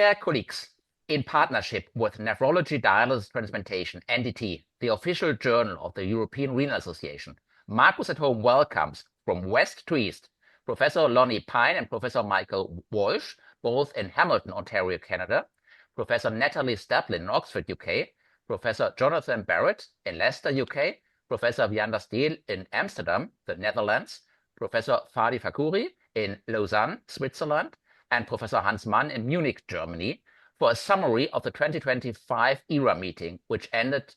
Dear colleagues, in partnership with Nephrology Dialysis Transplantation, NDT, the official journal of the European Renal Association, Marcus at Home welcomes from west to east Professor Lonnie Pyne and Professor Michael Walsh, both in Hamilton, Ontario, Canada, Professor Natalie Staplin in Oxford, UK, Professor Jonathan Barratt in Leicester, UK, Professor Vianda Stel in Amsterdam, the Netherlands, Professor Fadi Fakhouri in Lausanne, Switzerland, and Professor Hans Mann in Munich, Germany, for a summary of the 2025 ERA meeting, which ended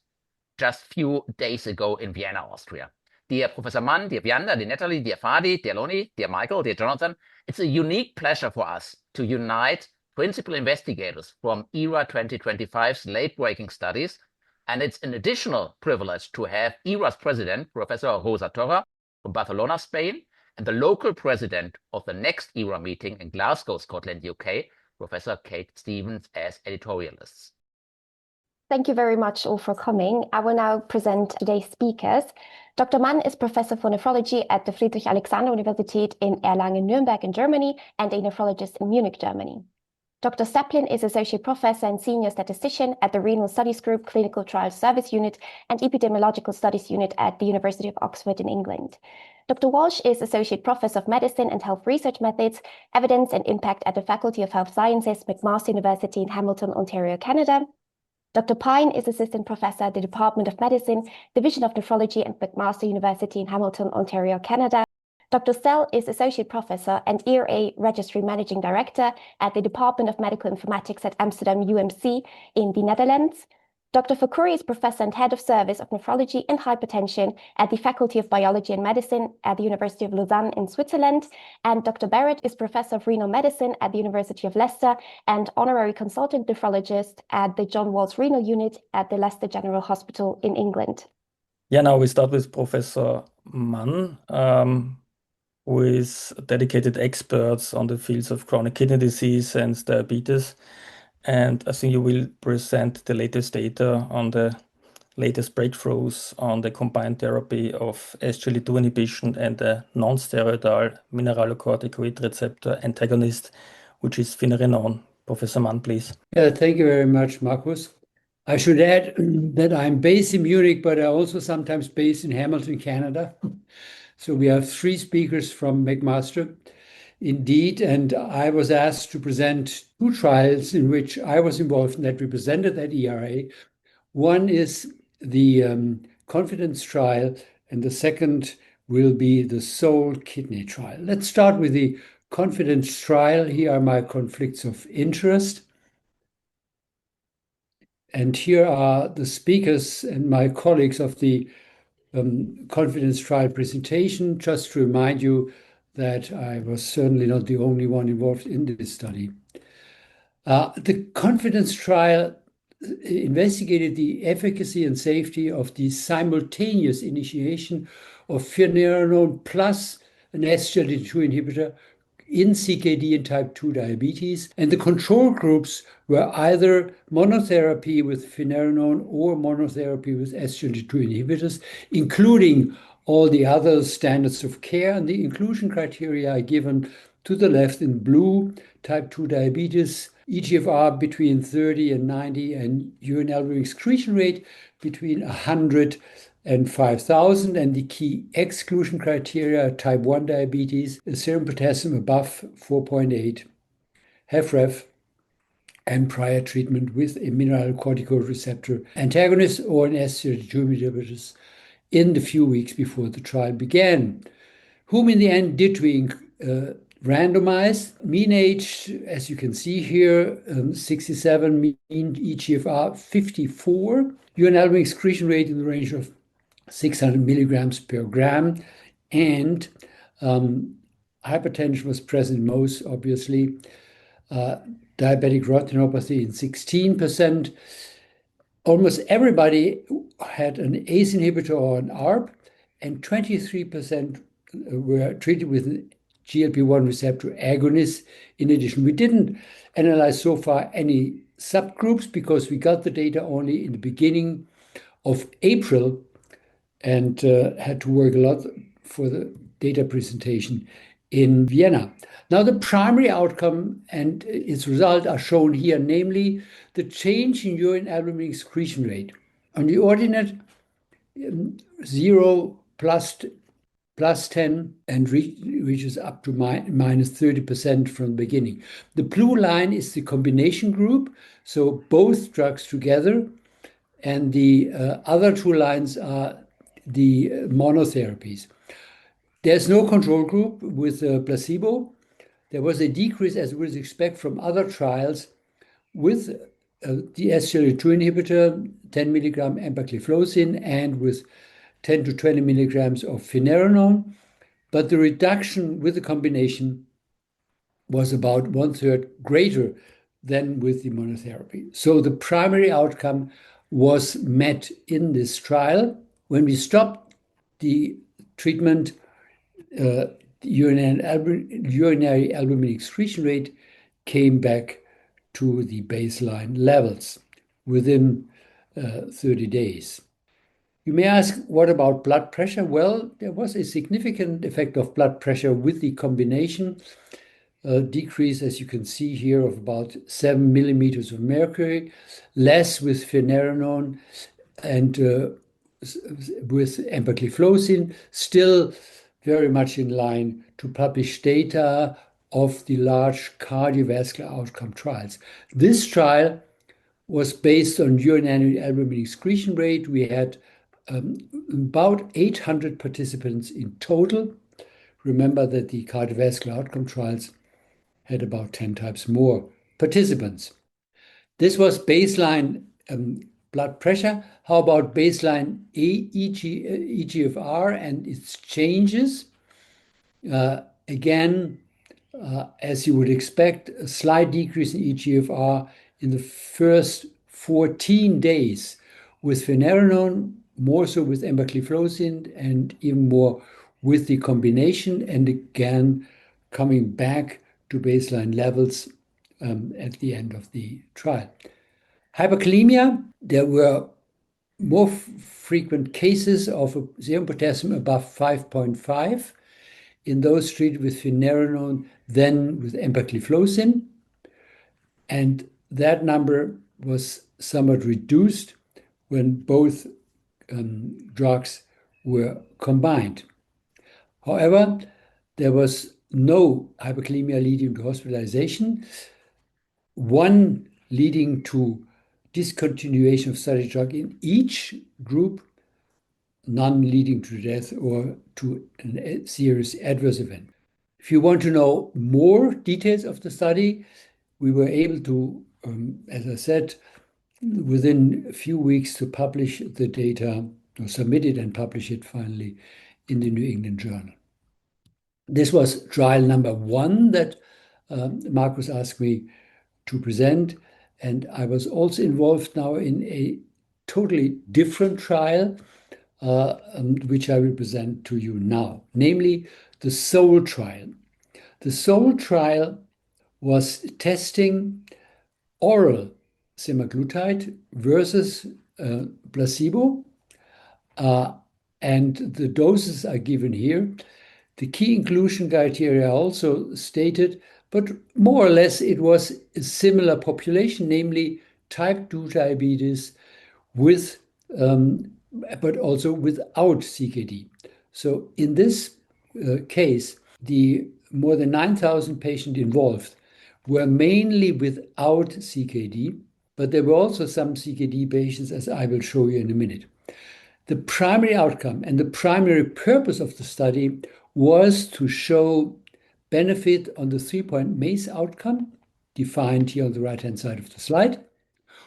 just a few days ago in Vienna, Austria. Dear Professor Mann, dear Vianda, dear Natalie, dear Fadi, dear Lonnie, dear Michael, dear Jonathan, it's a unique pleasure for us to unite principal investigators from ERA 2025's late-breaking studies, and it's an additional privilege to have ERA's president, Professor Torra, from Barcelona, Spain, and the local president of the next ERA meeting in Glasgow, Scotland, UK, Professor Kate Stevens, as editorialists. Thank you very much all for coming. I will now present today's speakers. Dr. Mann is Professor for Nephrology at the Friedrich-Alexander-Universität in Erlangen-Nuremberg in Germany and a nephrologist in Munich, Germany. Dr. Staplin is Associate Professor and Senior Statistician at the Renal Studies Group Clinical Trials Service Unit and Epidemiological Studies Unit at the University of Oxford in England. Dr. Walsh is Associate Professor of Medicine and Health Research Methods, Evidence and Impact at the Faculty of Health Sciences, McMaster University in Hamilton, Ontario, Canada. Dr. Pyne is Assistant Professor at the Department of Medicine, Division of Nephrology at McMaster University in Hamilton, Ontario, Canada. Dr. Stel is Associate Professor and ERA Registry Managing Director at the Department of Medical Informatics at Amsterdam UMC in the Netherlands. Dr. Fakhouri is Professor and Head of Service of Nephrology and Hypertension at the Faculty of Biology and Medicine at the University of Lausanne in Switzerland. And Dr. Barratt is Professor of Renal Medicine at the University of Leicester and Honorary Consultant Nephrologist at the John Walsh Renal Unit at the Leicester General Hospital in England. Yeah, now we start with Professor Mann, who is dedicated experts on the fields of chronic kidney disease and diabetes. And I think you will present the latest data on the latest breakthroughs on the combined therapy of SGLT2 inhibition and the non-steroidal mineralocorticoid receptor antagonist, which is Finerenone. Professor Mann, please. Yeah, thank you very much, Marcus. I should add that I'm based in Munich, but I'm also sometimes based in Hamilton, Canada. So we have 3 speakers from McMaster. Indeed, and I was asked to present 2 trials in which I was involved and that represented that ERA. One is the confidence trial, and the second will be the SOUL kidney trial. Let's start with the confidence trial. Here are my conflicts of interest. And here are the speakers and my colleagues of the confidence trial presentation, just to remind you that I was certainly not the only one involved in this study. The confidence trial investigated the efficacy and safety of the simultaneous initiation of finerenone plus an SGLT2 inhibitor in CKD and type 2 diabetes. And the control groups were either monotherapy with finerenone or monotherapy with SGLT2 inhibitors, including all the other standards of care. And the inclusion criteria are given to the left in blue: type 2 diabetes, eGFR between 30 and 90, and urine albumin excretion rate between 100 and 5,000. And the key exclusion criteria are type 1 diabetes, a serum potassium above 4.8, HFrEF, and prior treatment with a mineralocorticoid receptor antagonist or an SGLT2 inhibitor in the few weeks before the trial began. Whom in the end did we randomize? Mean age, as you can see here, 67, mean eGFR 54, urine albumin excretion rate in the range of 600 milligrams per gram, and hypertension was present most, obviously. Diabetic retinopathy in 16%. Almost everybody had an ACE inhibitor or an ARB, and 23% were treated with an GLP-1 receptor agonist. In addition, we didn't analyze so far any subgroups because we got the data only in the beginning of April and had to work a lot for the data presentation in Vienna. Now, the primary outcome and its result are shown here, namely the change in urine albumin excretion rate. On the ordinate, 0 plus 10 and reaches up to minus 30% from the beginning. The blue line is the combination group, so both drugs together, and the other two lines are the monotherapies. There's no control group with placebo. There was a decrease, as we would expect from other trials, with the SGLT2 inhibitor, 10 milligram empagliflozin, and with 10 to 20 milligrams of Finerenone. But the reduction with the combination was about 1/3 greater than with the monotherapy. So the primary outcome was met in this trial. When we stopped the treatment, urinary albumin excretion rate came back to the baseline levels within 30 days. You may ask, what about blood pressure? Well, there was a significant effect of blood pressure with the combination decrease, as you can see here, of about 7 millimeters of mercury, less with Finerenone and with empagliflozin, still very much in line to publish data of the large cardiovascular outcome trials. This trial was based on urinary albumin excretion rate. We had about 800 participants in total. Remember that the cardiovascular outcome trials had about 10 times more participants. This was baseline blood pressure. How about baseline eGFR and its changes? Again, as you would expect, a slight decrease in eGFR in the first 14 days with Finerenone, more so with empagliflozin, and even more with the combination, and again coming back to baseline levels at the end of the trial. Hyperkalemia, there were more frequent cases of serum potassium above 5.5 in those treated with Finerenone than with empagliflozin, and that number was somewhat reduced when both drugs were combined. However, there was no hyperkalemia leading to hospitalization, one leading to discontinuation of study drug in each group, none leading to death or to a serious adverse event. If you want to know more details of the study, we were able to, as I said, within a few weeks to publish the data, or submit it and publish it finally in the New England Journal. This was trial number 1 that Marcus asked me to present, and I was also involved now in a totally different trial, which I will present to you now, namely the SOUL trial. The SOUL trial was testing oral semaglutide versus placebo, and the doses are given here. The key inclusion criteria are also stated, but more or less it was a similar population, namely type 2 diabetes with, but also without CKD. So in this case, the more than 9,000 patients involved were mainly without CKD, but there were also some CKD patients, as I will show you in a minute. The primary outcome and the primary purpose of the study was to show benefit on the 3-point MACE outcome, defined here on the right-hand side of the slide,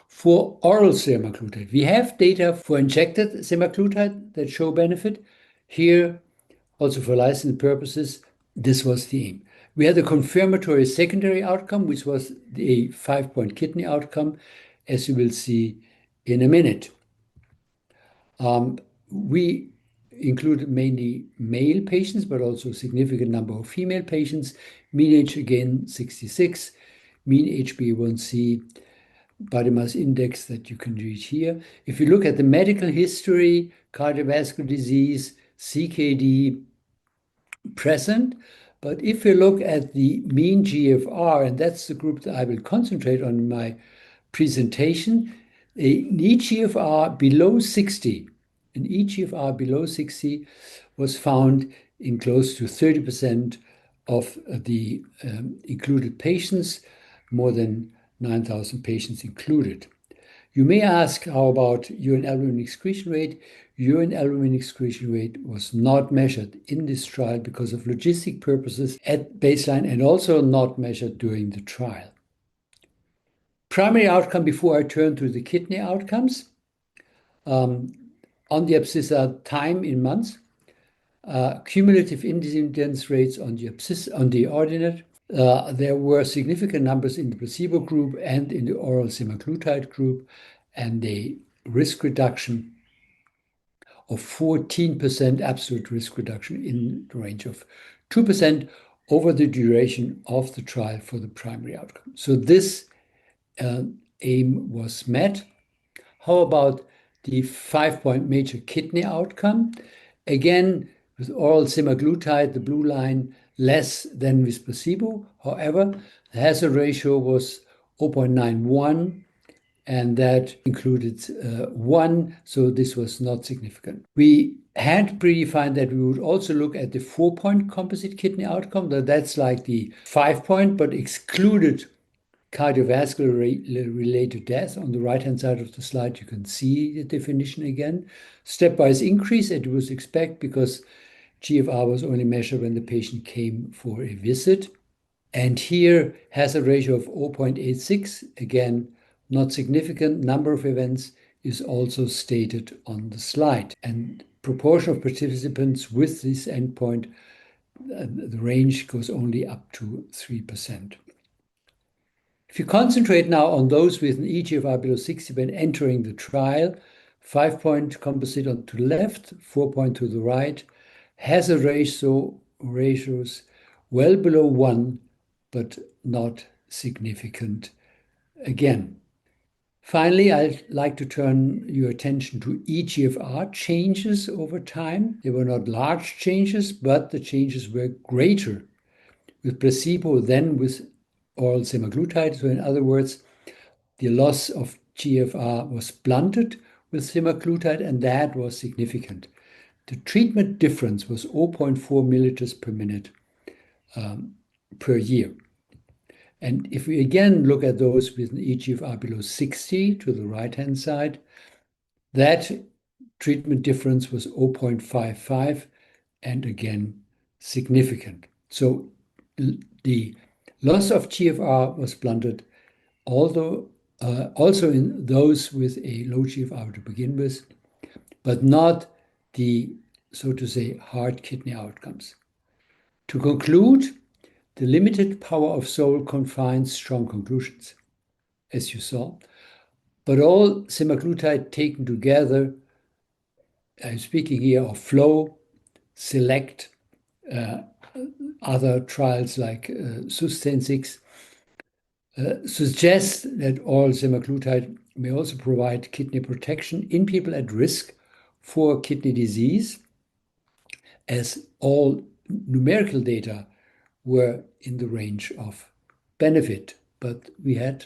for oral semaglutide. We have data for injected semaglutide that show benefit. Here, also for licensing purposes, this was the aim. We had a confirmatory secondary outcome, which was a 5-point kidney outcome, as you will see in a minute. We included mainly male patients, but also a significant number of female patients. Mean age, again, 66. Mean HbA1c, body mass index that you can read here. If you look at the medical history, cardiovascular disease, CKD present, But if you look at the mean GFR, and that's the group that I will concentrate on in my presentation, an eGFR below 60, an eGFR below 60 was found in close to 30% of the included patients, more than 9,000 patients included. You may ask, how about urine albumin excretion rate? Urine albumin excretion rate was not measured in this trial because of logistic purposes at baseline, and also not measured during the trial. Primary outcome before I turn to the kidney outcomes. On the abscissa, time in months, cumulative incidence rates on the ordinate. There were significant numbers in the placebo group and in the oral semaglutide group, and a risk reduction of 14%, absolute risk reduction in the range of 2% over the duration of the trial for the primary outcome. So this aim was met. How about the 5-point major kidney outcome? Again, with oral semaglutide, the blue line, less than with placebo. However, the hazard ratio was 0.91, and that included 1, so this was not significant. We had predefined that we would also look at the 4-point composite kidney outcome. That's like the 5-point, but excluded cardiovascular related death. On the right-hand side of the slide, you can see the definition again. Stepwise increase, it was expected because GFR was only measured when the patient came for a visit. And here, hazard ratio of 0.86, again, not significant. Number of events is also stated on the slide. And proportion of participants with this endpoint, the range goes only up to 3%. If you concentrate now on those with an eGFR below 60 when entering the trial, 5-point composite on to the left, 4-point to the right, hazard ratios well below 1, but not significant again. Finally, I'd like to turn your attention to eGFR changes over time. They were not large changes, but the changes were greater with placebo than with oral semaglutide. So in other words, the loss of GFR was blunted with semaglutide, and that was significant. The treatment difference was 0.4 milliliters per minute per year. And if we again look at those with an eGFR below 60 to the right-hand side, that treatment difference was 0.55, and again, significant. So the loss of GFR was blunted, although also in those with a low GFR to begin with, but not the, so to say, hard kidney outcomes. To conclude, the limited power of SOUL confines strong conclusions, as you saw, but all semaglutide taken together, I'm speaking here of FLOW, SELECT, other trials like SUSTAIN 6, suggest that oral semaglutide may also provide kidney protection in people at risk for kidney disease, as all numerical data were in the range of benefit, but we had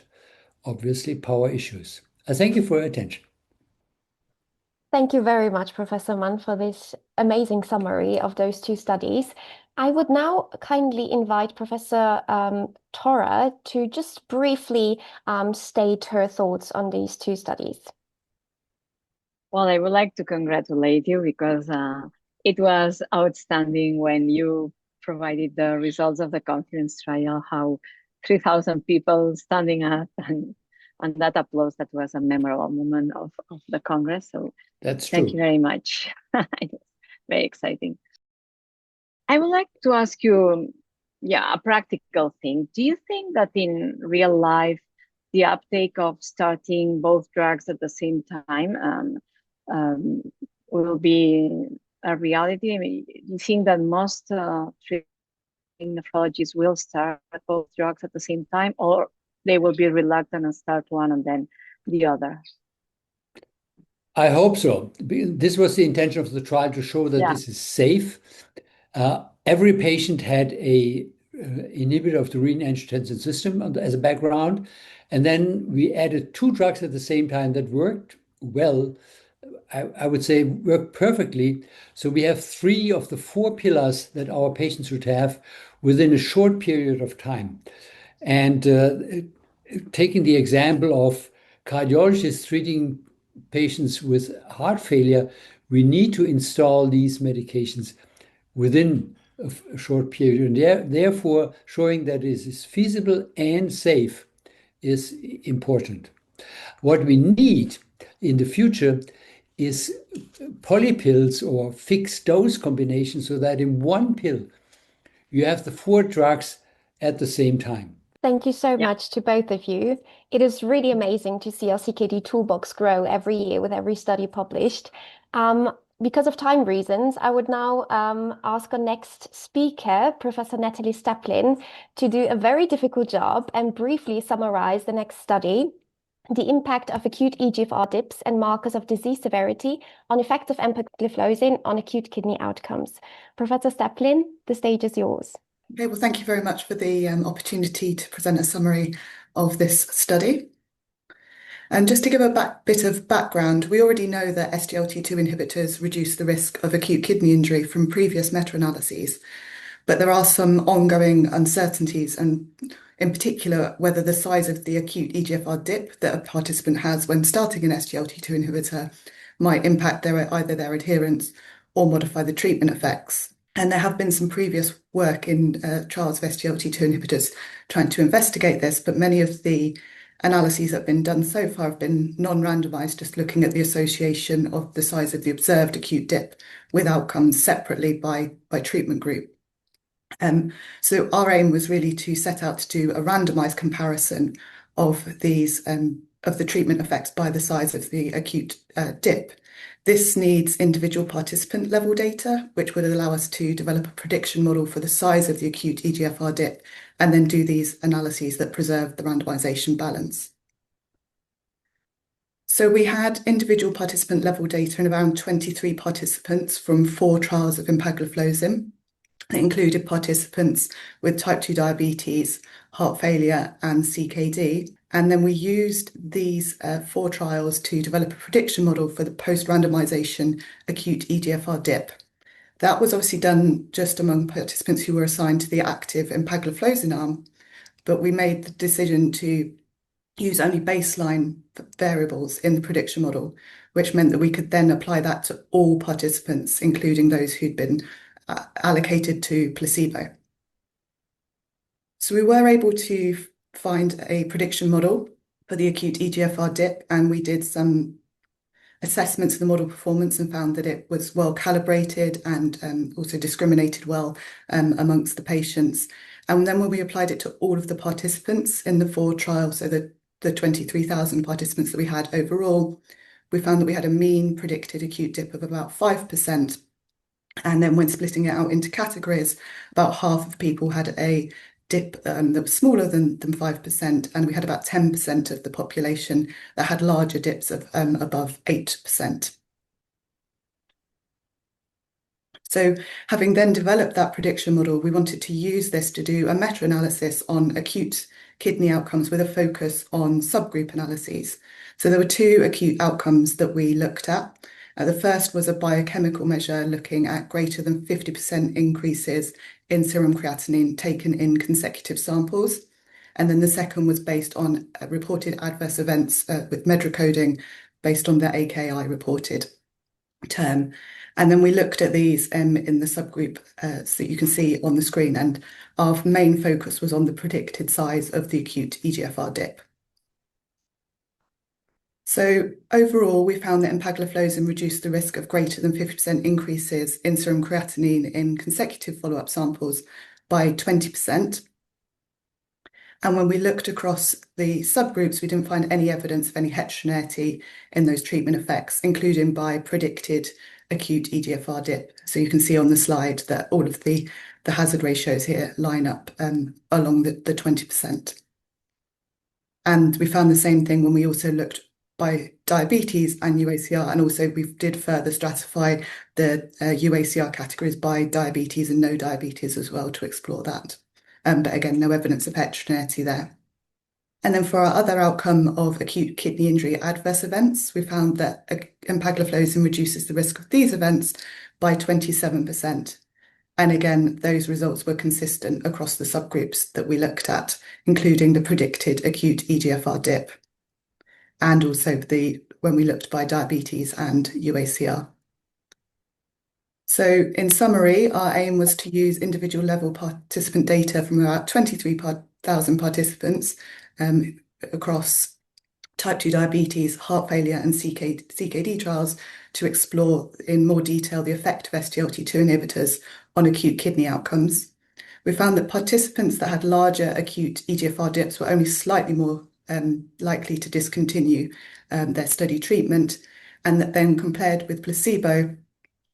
obviously power issues. I thank you for your attention. Thank you very much, Professor Mann, for this amazing summary of those two studies. I would now kindly invite Professor Torra to just briefly state her thoughts on these two studies. Well, I would like to congratulate you because it was outstanding when you provided the results of the confidence trial, how 3,000 people standing up and that applause, that was a memorable moment of the Congress. So that's true. Thank you very much. It was very exciting. I would like to ask you, a practical thing. Do you think that in real life, the uptake of starting both drugs at the same time will be a reality? I mean, do you think that most treating nephrologists will start both drugs at the same time, or they will be reluctant and start one and then the other? I hope so. This was the intention of the trial, to show that this is safe. Every patient had a inhibitor of the renin-angiotensin system as a background, and then we added 2 drugs at the same time that worked well. I would say worked perfectly. So we have 3 of the 4 pillars that our patients would have within a short period of time. And taking the example of cardiologists treating patients with heart failure, we need to install these medications within a short period. And therefore, showing that it is feasible and safe is important. What we need in the future is polypills or fixed dose combinations so that in one pill you have the 4 drugs at the same time. Thank you so much to both of you. It is really amazing to see our CKD toolbox grow every year with every study published. Because of time reasons, I would now ask our next speaker, Professor Natalie Staplin, to do a very difficult job and briefly summarize the next study, the impact of acute eGFR dips and markers of disease severity on effects of empagliflozin on acute kidney outcomes. Professor Staplin, the stage is yours. Okay, well, thank you very much for the opportunity to present a summary of this study. And just to give a bit of background, we already know that SGLT2 inhibitors reduce the risk of acute kidney injury from previous meta-analyses, but there are some ongoing uncertainties, and in particular, whether the size of the acute eGFR dip that a participant has when starting an SGLT2 inhibitor might impact either their adherence or modify the treatment effects. And there have been some previous work in trials of SGLT2 inhibitors trying to investigate this, but many of the analyses that have been done so far have been non-randomized, just looking at the association of the size of the observed acute dip with outcomes separately by treatment group. So our aim was really to set out to do a randomized comparison of these of the treatment effects by the size of the acute dip. This needs individual participant level data, which would allow us to develop a prediction model for the size of the acute eGFR dip, and then do these analyses that preserve the randomization balance. So we had individual participant level data in around 23 participants from 4 trials of empagliflozin. It included participants with type 2 diabetes, heart failure, and CKD. And then we used these 4 trials to develop a prediction model for the post-randomization acute eGFR dip. That was obviously done just among participants who were assigned to the active empagliflozin arm, but we made the decision to use only baseline variables in the prediction model, which meant that we could then apply that to all participants, including those who'd been allocated to placebo. So we were able to find a prediction model for the acute eGFR dip, and we did some assessments of the model performance and found that it was well calibrated and also discriminated well amongst the patients. And then when we applied it to all of the participants in the 4 trials, so the 23,000 participants that we had overall, we found that we had a mean predicted acute dip of about 5%. And then when splitting it out into categories, about half of people had a dip that was smaller than 5%, and we had about 10% of the population that had larger dips of above 8%. So having then developed that prediction model, we wanted to use this to do a meta-analysis on acute kidney outcomes with a focus on subgroup analyses. So there were 2 acute outcomes that we looked at. The first was a biochemical measure looking at greater than 50% increases in serum creatinine taken in consecutive samples. And then the second was based on reported adverse events with medricoding based on the AKI reported term. And then we looked at these in the subgroup so you can see on the screen, and our main focus was on the predicted size of the acute eGFR dip. So overall, we found that empagliflozin reduced the risk of greater than 50% increases in serum creatinine in consecutive follow-up samples by 20%. And when we looked across the subgroups, we didn't find any evidence of any heterogeneity in those treatment effects, including by predicted acute eGFR dip. So you can see on the slide that all of the hazard ratios here line up along the 20%. And we found the same thing when we also looked by diabetes and UACR, and also we did further stratify the UACR categories by diabetes and no diabetes as well to explore that. But again, no evidence of heterogeneity there. And then for our other outcome of acute kidney injury adverse events, we found that empagliflozin reduces the risk of these events by 27%. And again, those results were consistent across the subgroups that we looked at, including the predicted acute eGFR dip, and also when we looked by diabetes and UACR. So in summary, our aim was to use individual level participant data from about 23,000 participants across type 2 diabetes, heart failure and CKD trials to explore in more detail the effect of SGLT2 inhibitors on acute kidney outcomes. We found that participants that had larger acute eGFR dips were only slightly more likely to discontinue their study treatment, and that then compared with placebo,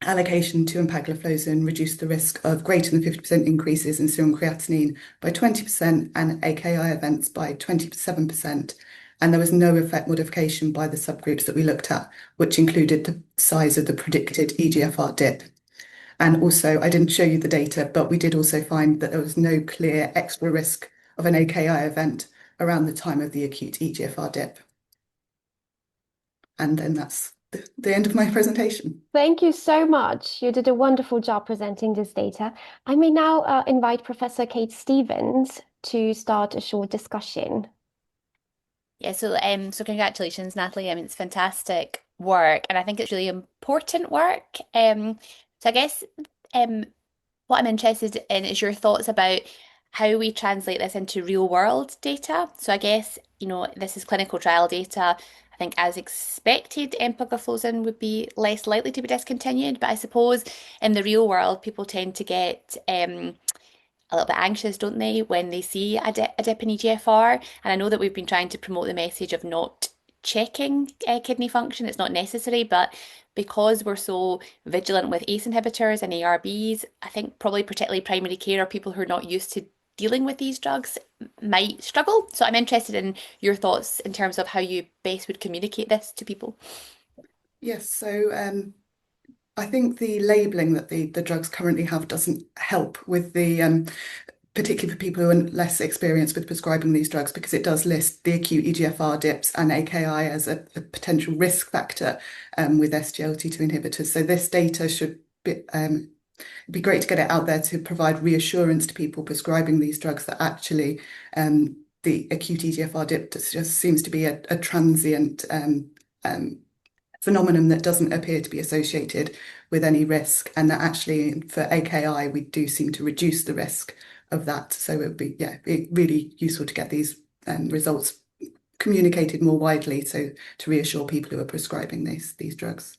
allocation to empagliflozin reduced the risk of greater than 50% increases in serum creatinine by 20% and AKI events by 27%. And there was no effect modification by the subgroups that we looked at, which included the size of the predicted eGFR dip. And also, I didn't show you the data, but we did also find that there was no clear extra risk of an AKI event around the time of the acute eGFR dip. And then that's the end of my presentation. Thank you so much. You did a wonderful job presenting this data. I may now invite Professor Kate Stevens to start a short discussion. Yeah, so congratulations, Natalie. I mean, it's fantastic work, and I think it's really important work. So I guess what I'm interested in is your thoughts about how we translate this into real world data. So I guess, this is clinical trial data. I think as expected, empagliflozin would be less likely to be discontinued, but I suppose in the real world, people tend to get a little bit anxious, don't they, when they see a dip in eGFR? And I know that we've been trying to promote the message of not checking kidney function. It's not necessary, but because we're so vigilant with ACE inhibitors and ARBs, I think probably particularly primary care or people who are not used to dealing with these drugs might struggle. So I'm interested in your thoughts in terms of how you best would communicate this to people. Yes, so I think the labelling that the drugs currently have doesn't help with the, particularly for people who are less experienced with prescribing these drugs, because it does list the acute eGFR dips and AKI as a potential risk factor with SGLT2 inhibitors. So this data should be, it'd be great to get it out there to provide reassurance to people prescribing these drugs that actually the acute eGFR dip just seems to be a transient phenomenon that doesn't appear to be associated with any risk, and that actually for AKI we do seem to reduce the risk of that. So it would be really useful to get these results communicated more widely, so to reassure people who are prescribing these drugs.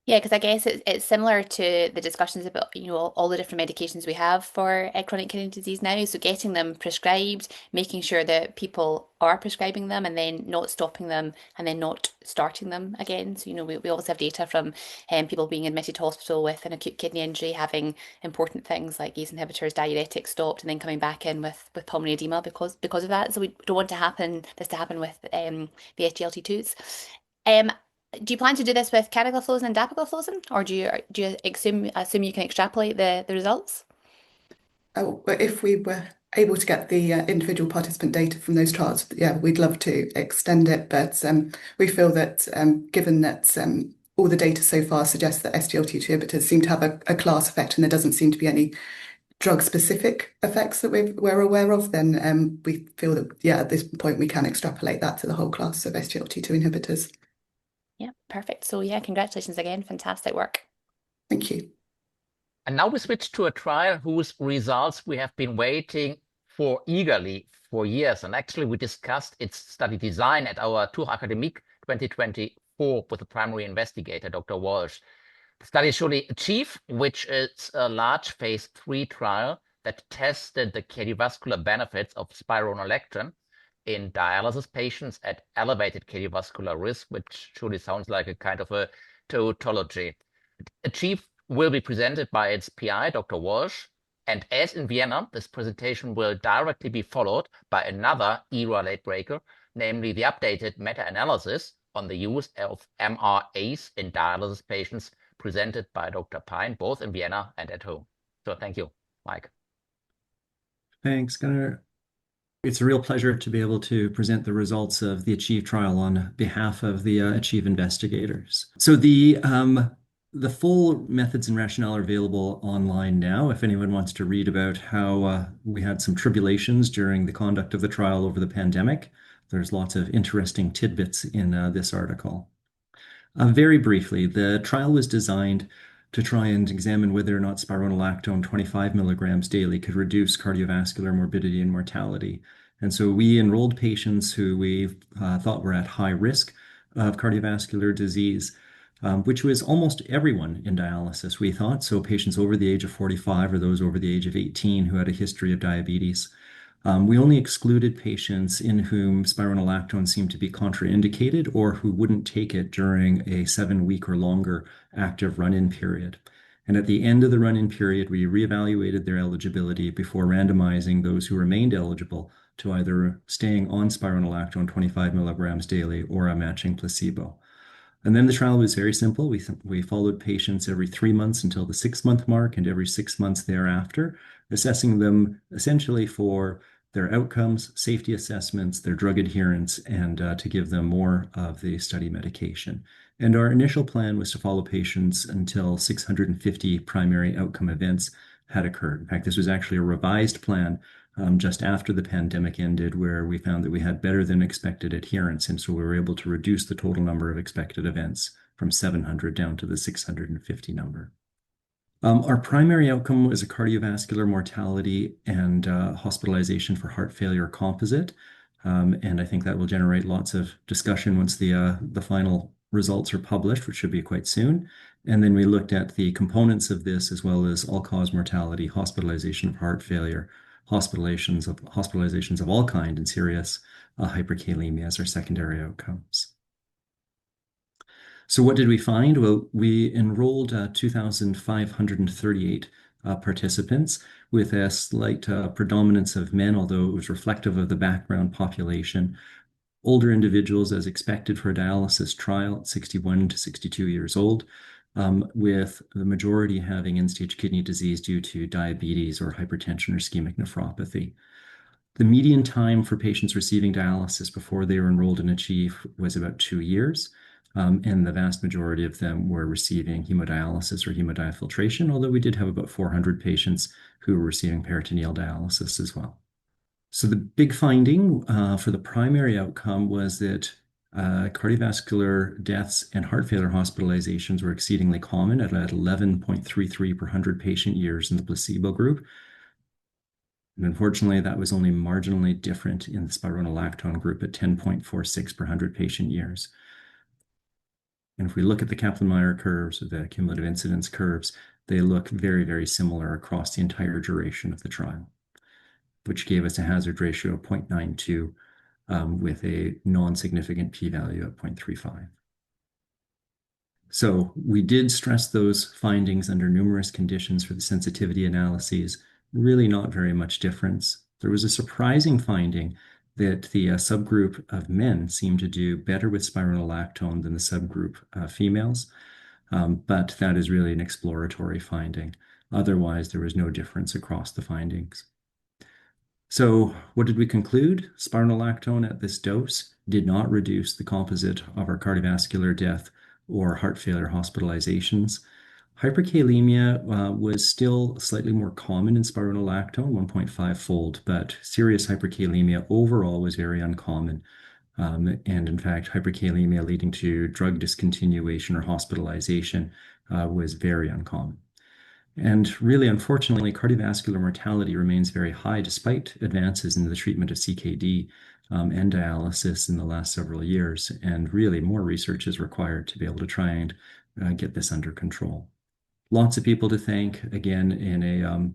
Yeah, because I guess it's similar to the discussions about, all the different medications we have for chronic kidney disease now. So getting them prescribed, making sure that people are prescribing them and then not stopping them and then not starting them again. So, we always have data from people being admitted to hospital with an acute kidney injury, having important things like ACE inhibitors, diuretics stopped, and then coming back in with pulmonary edema because of that. So we don't want this to happen with the SGLT2s. Do you plan to do this with canagliflozin and dapagliflozin, or do you assume you can extrapolate the results? Oh, but if we were able to get the individual participant data from those trials, we'd love to extend it. But we feel that given that all the data so far suggests that SGLT2 inhibitors seem to have a class effect, and there doesn't seem to be any drug-specific effects that we're aware of, then we feel that at this point we can extrapolate that to the whole class of SGLT2 inhibitors. Yeah, perfect. So congratulations again. Fantastic work. Thank you. And now we switch to a trial whose results we have been waiting for eagerly for years. And actually we discussed its study design at our Tour Academique 2024 with the primary investigator, Dr. Walsh. The study is surely Achieve, which is a large phase 3 trial that tested the cardiovascular benefits of spironolactone in dialysis patients at elevated cardiovascular risk, which surely sounds like a kind of a tautology. Achieve will be presented by its PI, Dr. Walsh, and as in Vienna, this presentation will directly be followed by another ERA late breaker, namely the updated meta-analysis on the use of MRAs in dialysis patients presented by Dr. Pyne, both in Vienna and at home. So thank you, Mike. Thanks, Gunnar. It's a real pleasure to be able to present the results of the ACHIEVE trial on behalf of the ACHIEVE investigators. So the full methods and rationale are available online now if anyone wants to read about how we had some tribulations during the conduct of the trial over the pandemic. There's lots of interesting tidbits in this article. Very briefly, the trial was designed to try and examine whether or not spironolactone 25 milligrams daily could reduce cardiovascular morbidity and mortality. And so we enrolled patients who we thought were at high risk of cardiovascular disease, which was almost everyone in dialysis, we thought. So patients over the age of 45 or those over the age of 18 who had a history of diabetes. We only excluded patients in whom spironolactone seemed to be contraindicated or who wouldn't take it during a 7-week or longer active run-in period. And at the end of the run-in period, we reevaluated their eligibility before randomizing those who remained eligible to either staying on spironolactone 25 milligrams daily or a matching placebo. And then the trial was very simple. We followed patients every 3 months until the 6-month mark and every 6 months thereafter, assessing them essentially for their outcomes, safety assessments, their drug adherence, and to give them more of the study medication. And our initial plan was to follow patients until 650 primary outcome events had occurred. In fact, this was actually a revised plan just after the pandemic ended, where we found that we had better than expected adherence. And so we were able to reduce the total number of expected events from 700 down to the 650 number. Our primary outcome was a cardiovascular mortality and hospitalization for heart failure composite. And I think that will generate lots of discussion once the final results are published, which should be quite soon. And then we looked at the components of this as well as all-cause mortality, hospitalization for heart failure, hospitalizations of all kind, and serious hyperkalemia as our secondary outcomes. So what did we find? Well, we enrolled 2,538 participants with a slight predominance of men, although it was reflective of the background population. Older individuals, as expected for a dialysis trial, 61 to 62 years old, with the majority having end-stage kidney disease due to diabetes or hypertension or ischemic nephropathy. The median time for patients receiving dialysis before they were enrolled in ACHIEVE was about 2 years. And the vast majority of them were receiving hemodialysis or hemodiafiltration, although we did have about 400 patients who were receiving peritoneal dialysis as well. So the big finding for the primary outcome was that cardiovascular deaths and heart failure hospitalizations were exceedingly common at 11.33 per 100 patient years in the placebo group. And unfortunately, that was only marginally different in the spironolactone group at 10.46 per 100 patient years. And if we look at the Kaplan-Meier curves, or the cumulative incidence curves, they look very, very similar across the entire duration of the trial, which gave us a hazard ratio of 0.92 with a non-significant p-value of 0.35. So we did stress those findings under numerous conditions for the sensitivity analyses, really not very much difference. There was a surprising finding that the subgroup of men seemed to do better with spironolactone than the subgroup of females, but that is really an exploratory finding. Otherwise, there was no difference across the findings. So what did we conclude? Spironolactone at this dose did not reduce the composite of our cardiovascular death or heart failure hospitalizations. Hyperkalemia was still slightly more common in spironolactone, 1.5-fold, but serious hyperkalemia overall was very uncommon. And in fact, hyperkalemia leading to drug discontinuation or hospitalization was very uncommon. And really, unfortunately, cardiovascular mortality remains very high despite advances in the treatment of CKD and dialysis in the last several years. And really, more research is required to be able to try and get this under control. Lots of people to thank, again, in a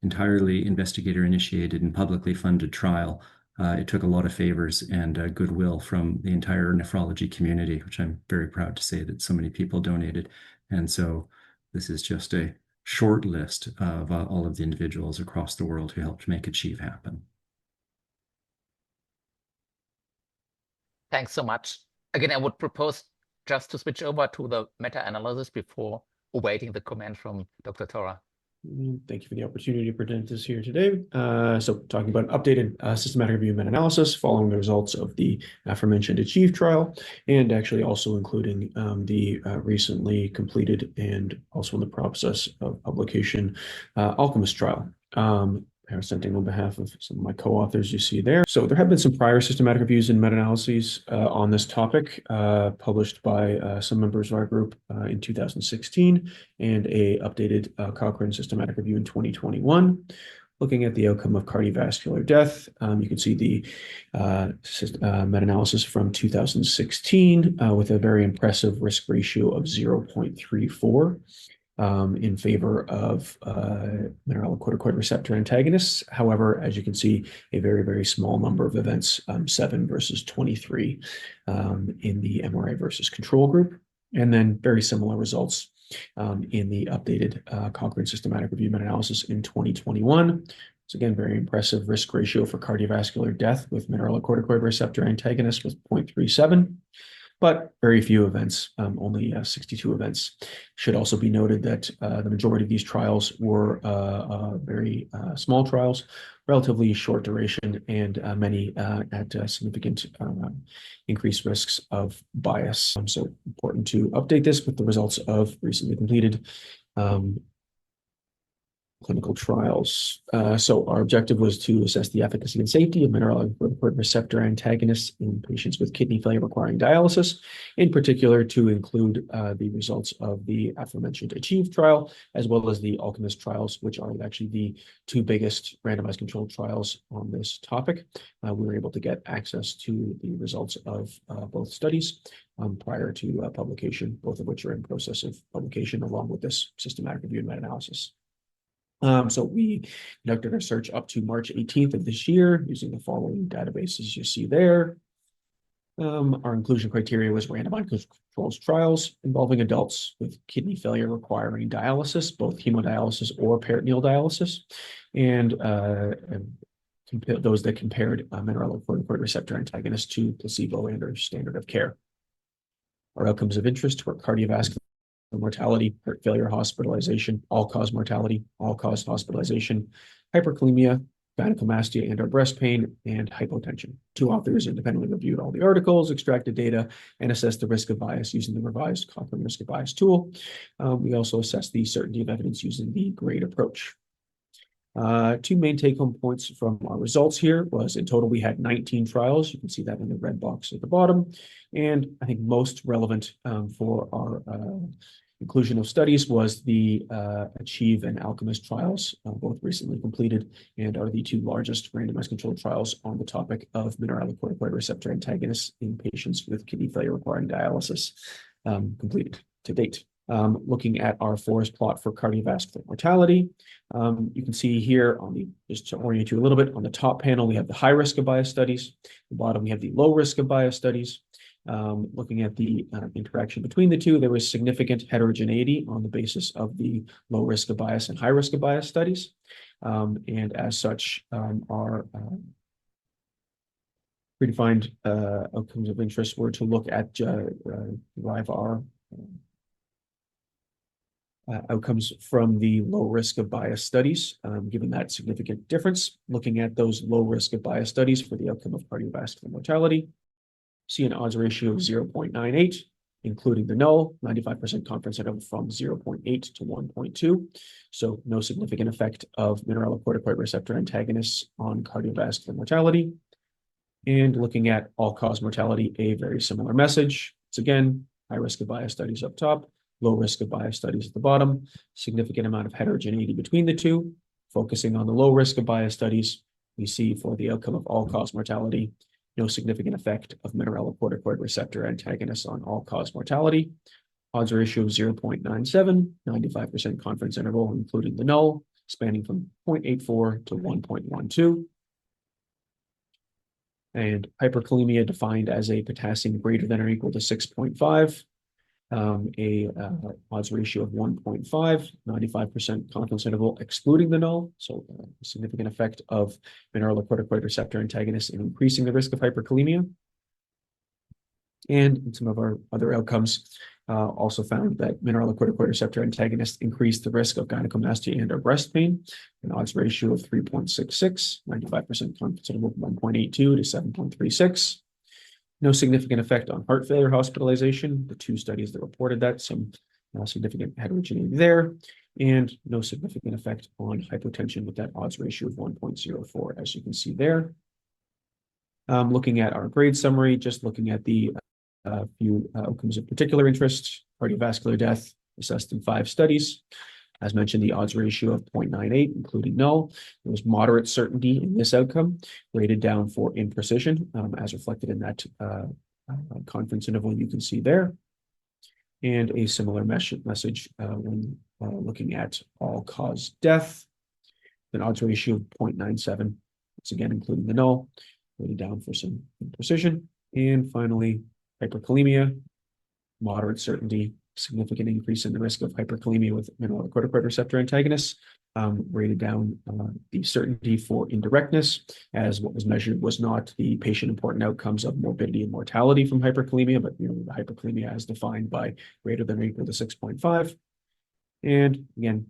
entirely investigator-initiated and publicly funded trial. It took a lot of favors and goodwill from the entire nephrology community, which I'm very proud to say that so many people donated. And so this is just a short list of all of the individuals across the world who helped make ACHIEVE happen. Thanks so much. Again, I would propose just to switch over to the meta-analysis before awaiting the comment from Dr. Torra. Thank you for the opportunity to present this here today. So talking about an updated systematic review meta-analysis following the results of the aforementioned ACHIEVE trial, and actually also including the recently completed and also in the process of publication Alchemist trial. Presenting on behalf of some of my co-authors you see there. So there have been some prior systematic reviews and meta-analyses on this topic published by some members of our group in 2016 and a updated Cochrane systematic review in 2021. Looking at the outcome of cardiovascular death, you can see the meta-analysis from 2016 with a very impressive risk ratio of 0.34. In favor of mineralocorticoid receptor antagonists. However, as you can see, a very, very small number of events, 7 versus 23 in the MRA versus control group, and then very similar results in the updated Cochrane systematic review meta-analysis in 2021. So again, very impressive risk ratio for cardiovascular death with mineralocorticoid receptor antagonists with 0.37. But very few events, only 62 events. Should also be noted that the majority of these trials were very small trials, relatively short duration, and many at significant increased risks of bias. So important to update this with the results of recently completed clinical trials. So our objective was to assess the efficacy and safety of mineralocorticoid receptor antagonists in patients with kidney failure requiring dialysis, in particular to include the results of the aforementioned ACHIEVE trial, as well as the Alchemist trials, which are actually the two biggest randomized controlled trials on this topic. We were able to get access to the results of both studies prior to publication, both of which are in process of publication along with this systematic review and meta-analysis. So we conducted our search up to March 18th of this year using the following databases you see there. Our inclusion criteria was randomized controlled trials involving adults with kidney failure requiring dialysis, both hemodialysis or peritoneal dialysis, and those that compared mineralocorticoid receptor antagonists to placebo and or standard of care. Our outcomes of interest were cardiovascular mortality, heart failure, hospitalization, all-cause mortality, all-cause hospitalization, hyperkalemia, gynecomastia and or breast pain, and hypotension. Two authors independently reviewed all the articles, extracted data, and assessed the risk of bias using the revised Cochrane risk of bias tool. We also assessed the certainty of evidence using the GRADE approach. Two main take-home points from our results here was in total we had 19 trials. You can see that in the red box at the bottom. And I think most relevant for our inclusion of studies was the ACHIEVE and Alchemist trials, both recently completed and are the two largest randomized controlled trials on the topic of mineralocorticoid receptor antagonists in patients with kidney failure requiring dialysis completed to date. Looking at our forest plot for cardiovascular mortality, you can see here on the, just to orient you a little bit, on the top panel, we have the high risk of bias studies. The bottom, we have the low risk of bias studies. Looking at the interaction between the two, there was significant heterogeneity on the basis of the low risk of bias and high risk of bias studies. And as such, our predefined outcomes of interest were to look at derive our outcomes from the low risk of bias studies, given that significant difference. Looking at those low risk of bias studies for the outcome of cardiovascular mortality, see an odds ratio of 0.98, including the null, 95% confidence interval from 0.8 to 1.2. So no significant effect of mineralocorticoid receptor antagonists on cardiovascular mortality. And looking at all-cause mortality, a very similar message. It's again, high risk of bias studies up top, low risk of bias studies at the bottom, significant amount of heterogeneity between the two. Focusing on the low risk of bias studies, we see for the outcome of all-cause mortality, no significant effect of mineralocorticoid receptor antagonists on all-cause mortality. Odds ratio of 0.97, 95% confidence interval, including the null, spanning from 0.84 to 1.12. And hyperkalemia defined as a potassium greater than or equal to 6.5. Odds ratio of 1.5, 95% confidence interval excluding the null. So a significant effect of mineralocorticoid receptor antagonists in increasing the risk of hyperkalemia. And in some of our other outcomes, also found that mineralocorticoid receptor antagonists increase the risk of gynecomastia and or breast pain, an odds ratio of 3.66, 95% confidence interval 1.82 to 7.36. No significant effect on heart failure hospitalization, the two studies that reported that, some significant heterogeneity there, and no significant effect on hypotension with that odds ratio of 1.04, as you can see there. Looking at our grade summary, just looking at the few outcomes of particular interest, cardiovascular death assessed in 5 studies. As mentioned, the odds ratio of 0.98, including null. There was moderate certainty in this outcome, rated down for imprecision, as reflected in that confidence interval you can see there. And a similar message when looking at all-cause death, an odds ratio of 0.97, once again including the null, rated down for some imprecision. And finally, hyperkalemia, moderate certainty, significant increase in the risk of hyperkalemia with mineralocorticoid receptor antagonists, rated down the certainty for indirectness, as what was measured was not the patient-important outcomes of morbidity and mortality from hyperkalemia, but the hyperkalemia as defined by greater than or equal to 6.5. And again,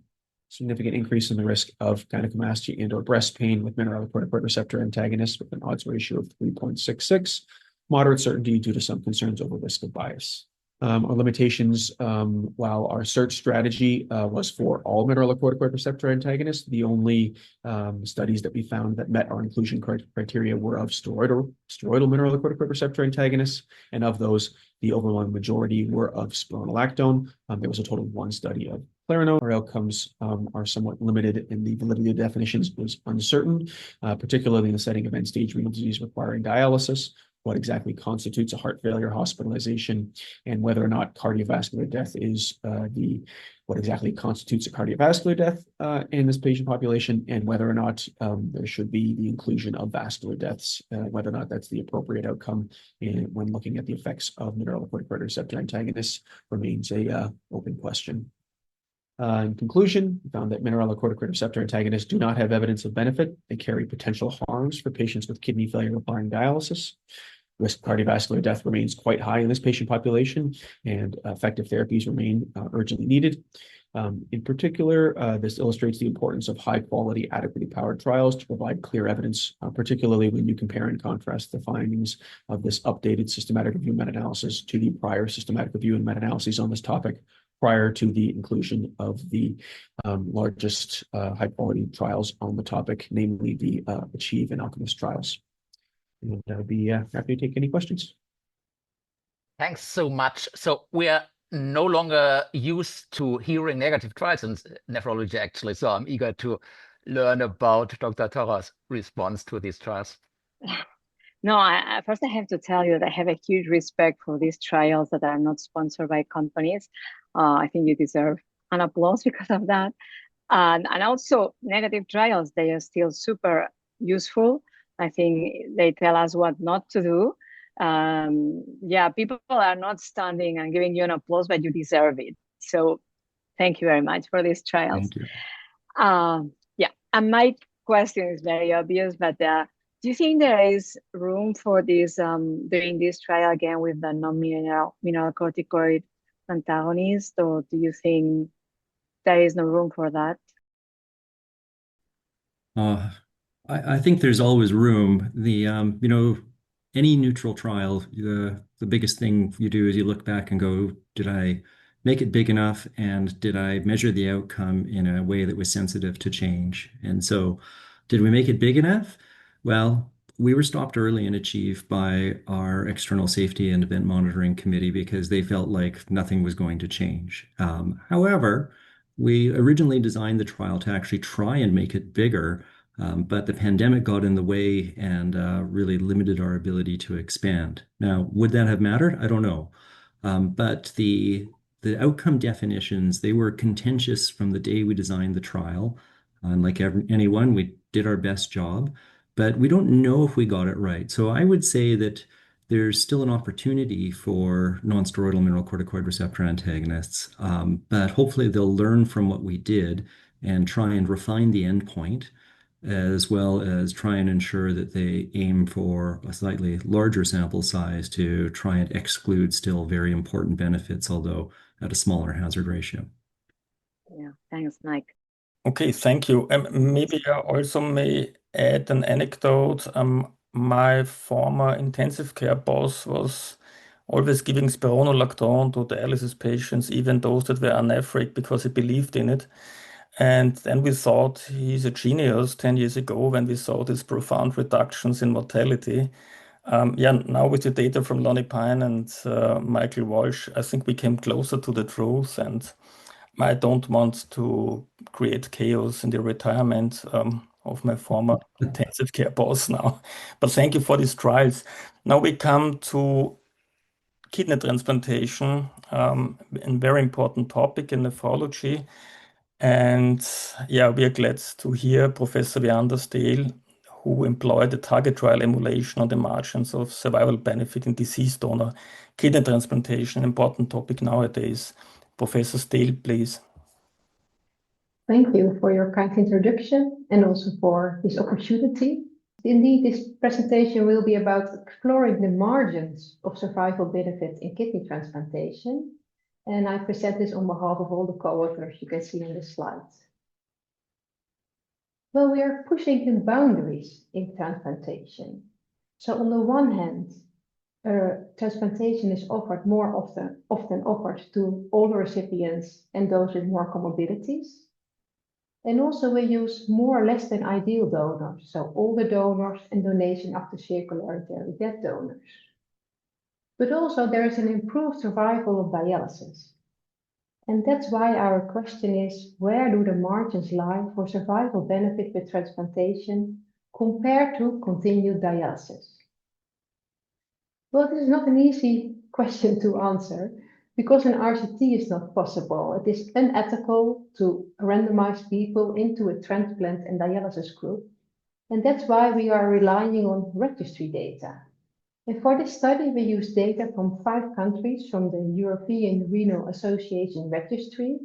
significant increase in the risk of gynecomastia and or breast pain with mineralocorticoid receptor antagonists with an odds ratio of 3.66, moderate certainty due to some concerns over risk of bias. Our limitations, while our search strategy was for all mineralocorticoid receptor antagonists, the only studies that we found that met our inclusion criteria were of steroidal mineralocorticoid receptor antagonists, and of those, the overwhelming majority were of spironolactone. There was a total of 1 study of Finerenone. Our outcomes are somewhat limited, and the validity of definitions was uncertain, particularly in the setting of end-stage renal disease requiring dialysis. What exactly constitutes a heart failure hospitalization, and whether or not cardiovascular death is what exactly constitutes a cardiovascular death in this patient population, and whether or not there should be the inclusion of vascular deaths, whether or not that's the appropriate outcome when looking at the effects of mineralocorticoid receptor antagonists remains a open question. In conclusion, we found that mineralocorticoid receptor antagonists do not have evidence of benefit. They carry potential harms for patients with kidney failure requiring dialysis. Risk of cardiovascular death remains quite high in this patient population, and effective therapies remain urgently needed. In particular, this illustrates the importance of high-quality, adequately powered trials to provide clear evidence, particularly when you compare and contrast the findings of this updated systematic review meta-analysis to the prior systematic review and meta-analyses on this topic prior to the inclusion of the largest high-quality trials on the topic, namely the ACHIEVE and ALCHEMIST trials. And I'd be happy to take any questions. Thanks so much. So we are no longer used to hearing negative trials in nephrology, actually. So I'm eager to learn about Dr. Torra's response to these trials. No, first I have to tell you that I have a huge respect for these trials that are not sponsored by companies. I think you deserve an applause because of that. And also negative trials, they are still super useful. I think they tell us what not to do. Yeah, people are not standing and giving you an applause, but you deserve it. So thank you very much for these trials. Thank you. Yeah, and my question is very obvious, but do you think there is room for this doing this trial again with the non-mineralocorticoid antagonist, or do you think there is no room for that? I think there's always room. Any neutral trial, the biggest thing you do is you look back and go, did I make it big enough, and did I measure the outcome in a way that was sensitive to change? And so, did we make it big enough? Well, we were stopped early in ACHIEVE by our external safety and event monitoring committee because they felt like nothing was going to change. However, we originally designed the trial to actually try and make it bigger, but the pandemic got in the way and really limited our ability to expand. Now, would that have mattered? I don't know. But the outcome definitions, they were contentious from the day we designed the trial. Like anyone, we did our best job, but we don't know if we got it right. So I would say that there's still an opportunity for non-steroidal mineralocorticoid receptor antagonists, but hopefully they'll learn from what we did and try and refine the endpoint. as well as try and ensure that they aim for a slightly larger sample size to try and exclude still very important benefits, although at a smaller hazard ratio. Yeah, thanks, Mike. Okay, thank you. Maybe I also may add an anecdote. My former intensive care boss was always giving spironolactone to dialysis patients, even those that were anaphoric, because he believed in it. And then we thought he's a genius 10 years ago when we saw these profound reductions in mortality. Now with the data from Lonnie, Pyne and Michael Walsh, I think we came closer to the truth, and I don't want to create chaos in the retirement of my former intensive care boss now. But thank you for these trials. Now we come to kidney transplantation, a very important topic in nephrology. And we are glad to hear Professor Vianda, Stel, who employed a target trial emulation on the margins of survival benefit in deceased donor kidney transplantation, an important topic nowadays. Professor Stel, please. Thank you for your kind introduction and also for this opportunity. Indeed, this presentation will be about exploring the margins of survival benefit in kidney transplantation. And I present this on behalf of all the co-authors you can see in the slides. Well, we are pushing the boundaries in transplantation. So on the one hand, transplantation is offered more often offered to older recipients and those with more comorbidities. And also we use more or less than ideal donors, so older donors and donation after circularly dead donors. But also there is an improved survival of dialysis. And that's why our question is, where do the margins lie for survival benefit with transplantation compared to continued dialysis? Well, this is not an easy question to answer, because an RCT is not possible. It is unethical to randomize people into a transplant and dialysis group. And that's why we are relying on registry data. And for this study, we use data from 5 countries from the European Renal Association registry.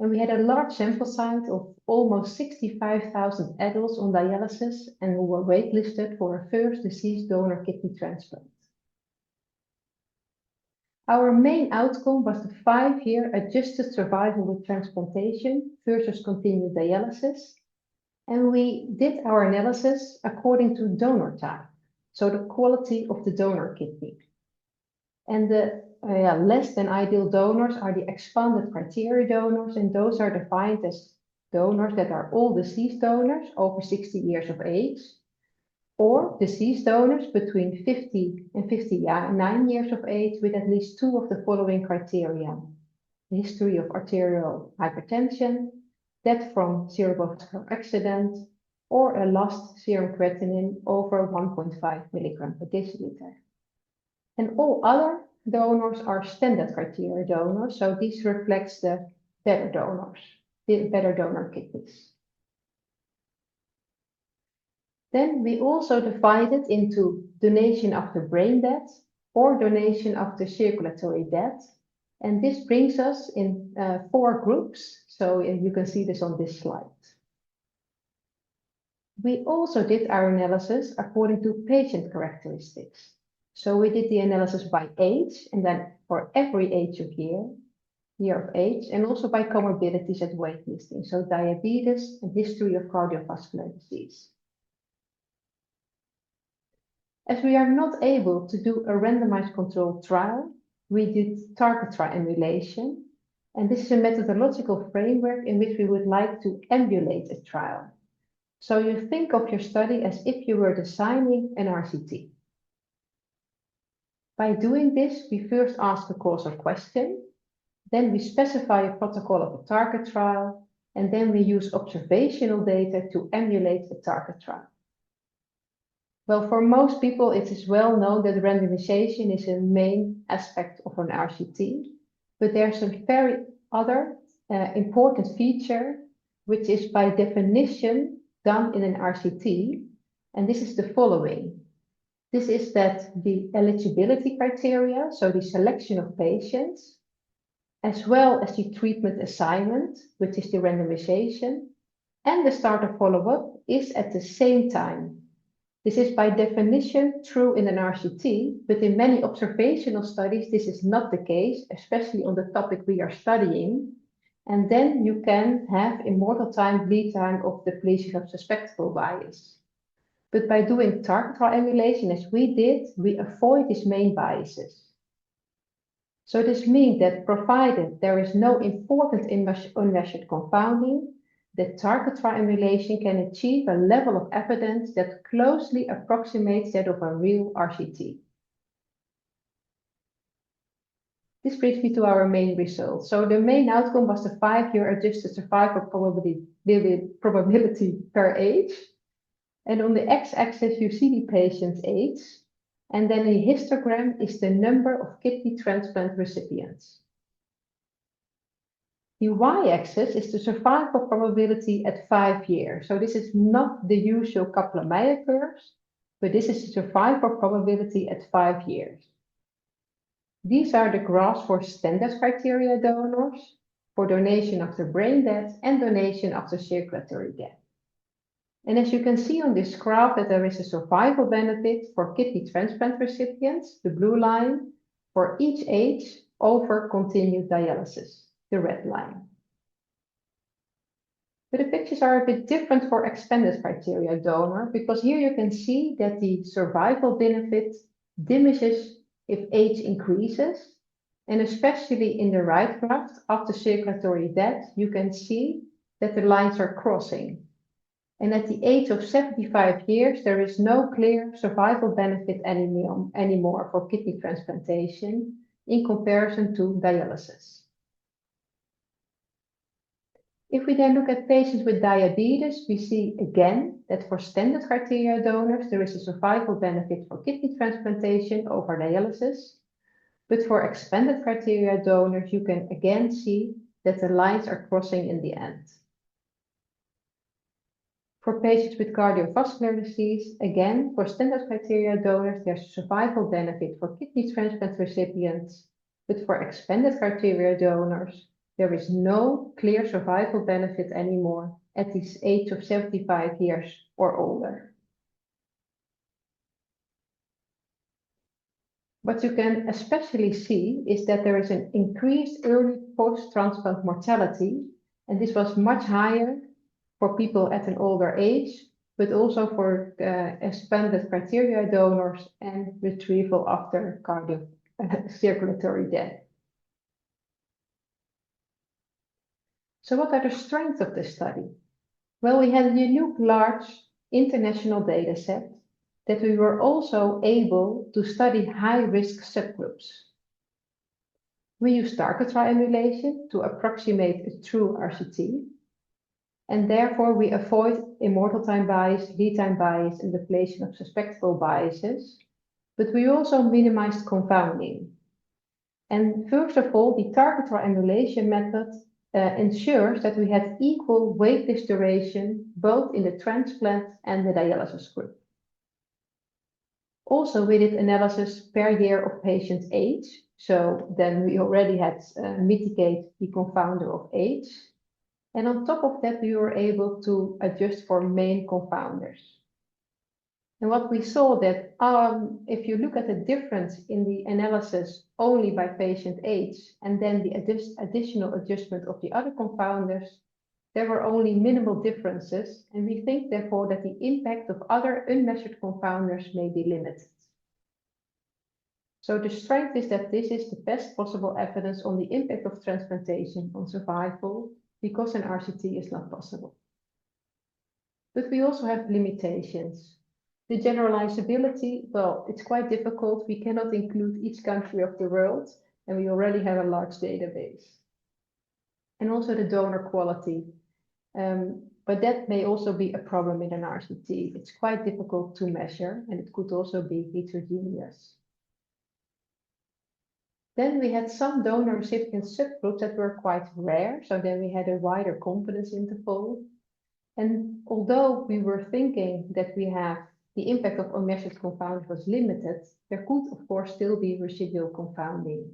And we had a large sample size of almost 65,000 adults on dialysis and who were waitlisted for a first deceased donor kidney transplant. Our main outcome was the 5-year adjusted survival with transplantation versus continued dialysis. And we did our analysis according to donor type, so the quality of the donor kidney. And the less than ideal donors are the expanded criteria donors, and those are defined as donors that are all deceased donors over 60 years of age, or deceased donors between 50 and 59 years of age with at least 2 of the following criteria: the history of arterial hypertension, death from cerebrovascular accident, or a lost serum creatinine over 1.5 milligram per deciliter. And all other donors are standard criteria donors, so this reflects the better donors, the better donor kidneys. Then we also divide it into donation after brain death or donation after circulatory death. And this brings us in 4 groups. So you can see this on this slide. We also did our analysis according to patient characteristics. So we did the analysis by age, and then for every age of year of age, and also by comorbidities at waitlisting. So diabetes and history of cardiovascular disease. As we are not able to do a randomized controlled trial, we did target trial emulation, and this is a methodological framework in which we would like to emulate a trial. So you think of your study as if you were designing an RCT. By doing this, we first ask a causal question, then we specify a protocol of a target trial, and then we use observational data to emulate a target trial. Well, for most people, it is well known that randomization is a main aspect of an RCT, but there's a very other important feature, which is by definition done in an RCT, and this is the following. This is that the eligibility criteria, so the selection of patients, as well as the treatment assignment, which is the randomization, and the start of follow-up is at the same time. This is by definition true in an RCT, but in many observational studies, this is not the case, especially on the topic we are studying. And then you can have immortal time, lead time of depletion of susceptible bias. But by doing target triangulation as we did, we avoid these main biases. So this means that provided there is no important unmeasured confounding, the target triangulation can achieve a level of evidence that closely approximates that of a real RCT. This brings me to our main results. So the main outcome was the 5-year adjusted survival probability per age. And on the x-axis, you see the patient's age. And then the histogram is the number of kidney transplant recipients. The y-axis is the survival probability at 5 years. So this is not the usual Kaplan-Meier curves, but this is the survival probability at 5 years. These are the graphs for standard criteria donors, for donation after brain death and donation after circulatory death. And as you can see on this graph that there is a survival benefit for kidney transplant recipients, the blue line, for each age over continued dialysis, the red line. But the pictures are a bit different for expanded criteria donor, because here you can see that the survival benefit diminishes if age increases, and especially in the right graph after circulatory death, you can see that the lines are crossing. And at the age of 75 years, there is no clear survival benefit anymore for kidney transplantation in comparison to dialysis. If we then look at patients with diabetes, we see again that for standard criteria donors, there is a survival benefit for kidney transplantation over dialysis. But for expanded criteria donors, you can again see that the lines are crossing in the end. For patients with cardiovascular disease, again, for standard criteria donors, there's a survival benefit for kidney transplant recipients. But for expanded criteria donors, there is no clear survival benefit anymore at the age of 75 years or older. What you can especially see is that there is an increased early post-transplant mortality, and this was much higher for people at an older age, but also for expanded criteria donors and retrieval after circulatory death. So what are the strengths of this study? Well, we had a unique large international data set that we were also able to study high-risk subgroups. We used target triangulation to approximate a true RCT, and therefore we avoid immortal time bias, lead time bias, and depletion of susceptible biases, but we also minimized confounding. And first of all, the target triangulation method ensures that we had equal waitlist duration both in the transplant and the dialysis group. Also, we did analysis per year of patient's age, so then we already had mitigate the confounder of age. And on top of that, we were able to adjust for main confounders. And what we saw that if you look at the difference in the analysis only by patient age, and then the additional adjustment of the other confounders, there were only minimal differences. And we think, therefore, that the impact of other unmeasured confounders may be limited. So the strength is that this is the best possible evidence on the impact of transplantation on survival, because an RCT is not possible. But we also have limitations. The generalizability, well, it's quite difficult. We cannot include each country of the world, and we already have a large database. And also the donor quality. But that may also be a problem in an RCT. It's quite difficult to measure, and it could also be heterogeneous. Then we had some donor recipient subgroups that were quite rare, so then we had a wider confidence interval. And although we were thinking that we have the impact of unmeasured confounders was limited, there could, of course, still be residual confounding,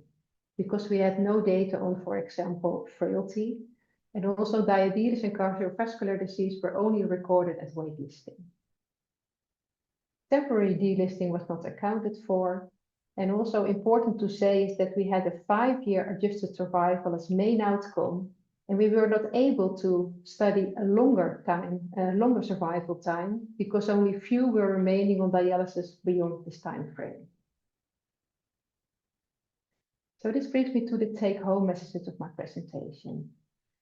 because we had no data on, for example, frailty. And also diabetes and cardiovascular disease were only recorded as waitlisting. Temporary delisting was not accounted for. And also important to say is that we had a 5-year adjusted survival as main outcome, and we were not able to study a longer survival time, because only few were remaining on dialysis beyond this time frame. So this brings me to the take-home messages of my presentation.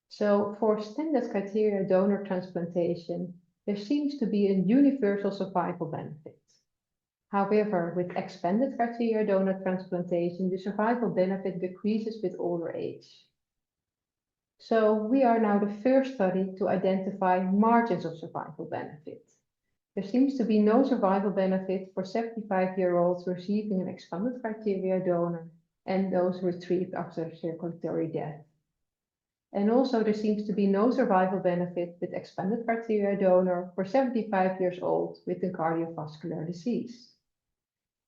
So for standard criteria donor transplantation, there seems to be a universal survival benefit. However, with expanded criteria donor transplantation, the survival benefit decreases with older age. So we are now the first study to identify margins of survival benefit. There seems to be no survival benefit for 75-year-olds receiving an expanded criteria donor and those retrieved after circulatory death. And also there seems to be no survival benefit with expanded criteria donor for 75 years old with a cardiovascular disease.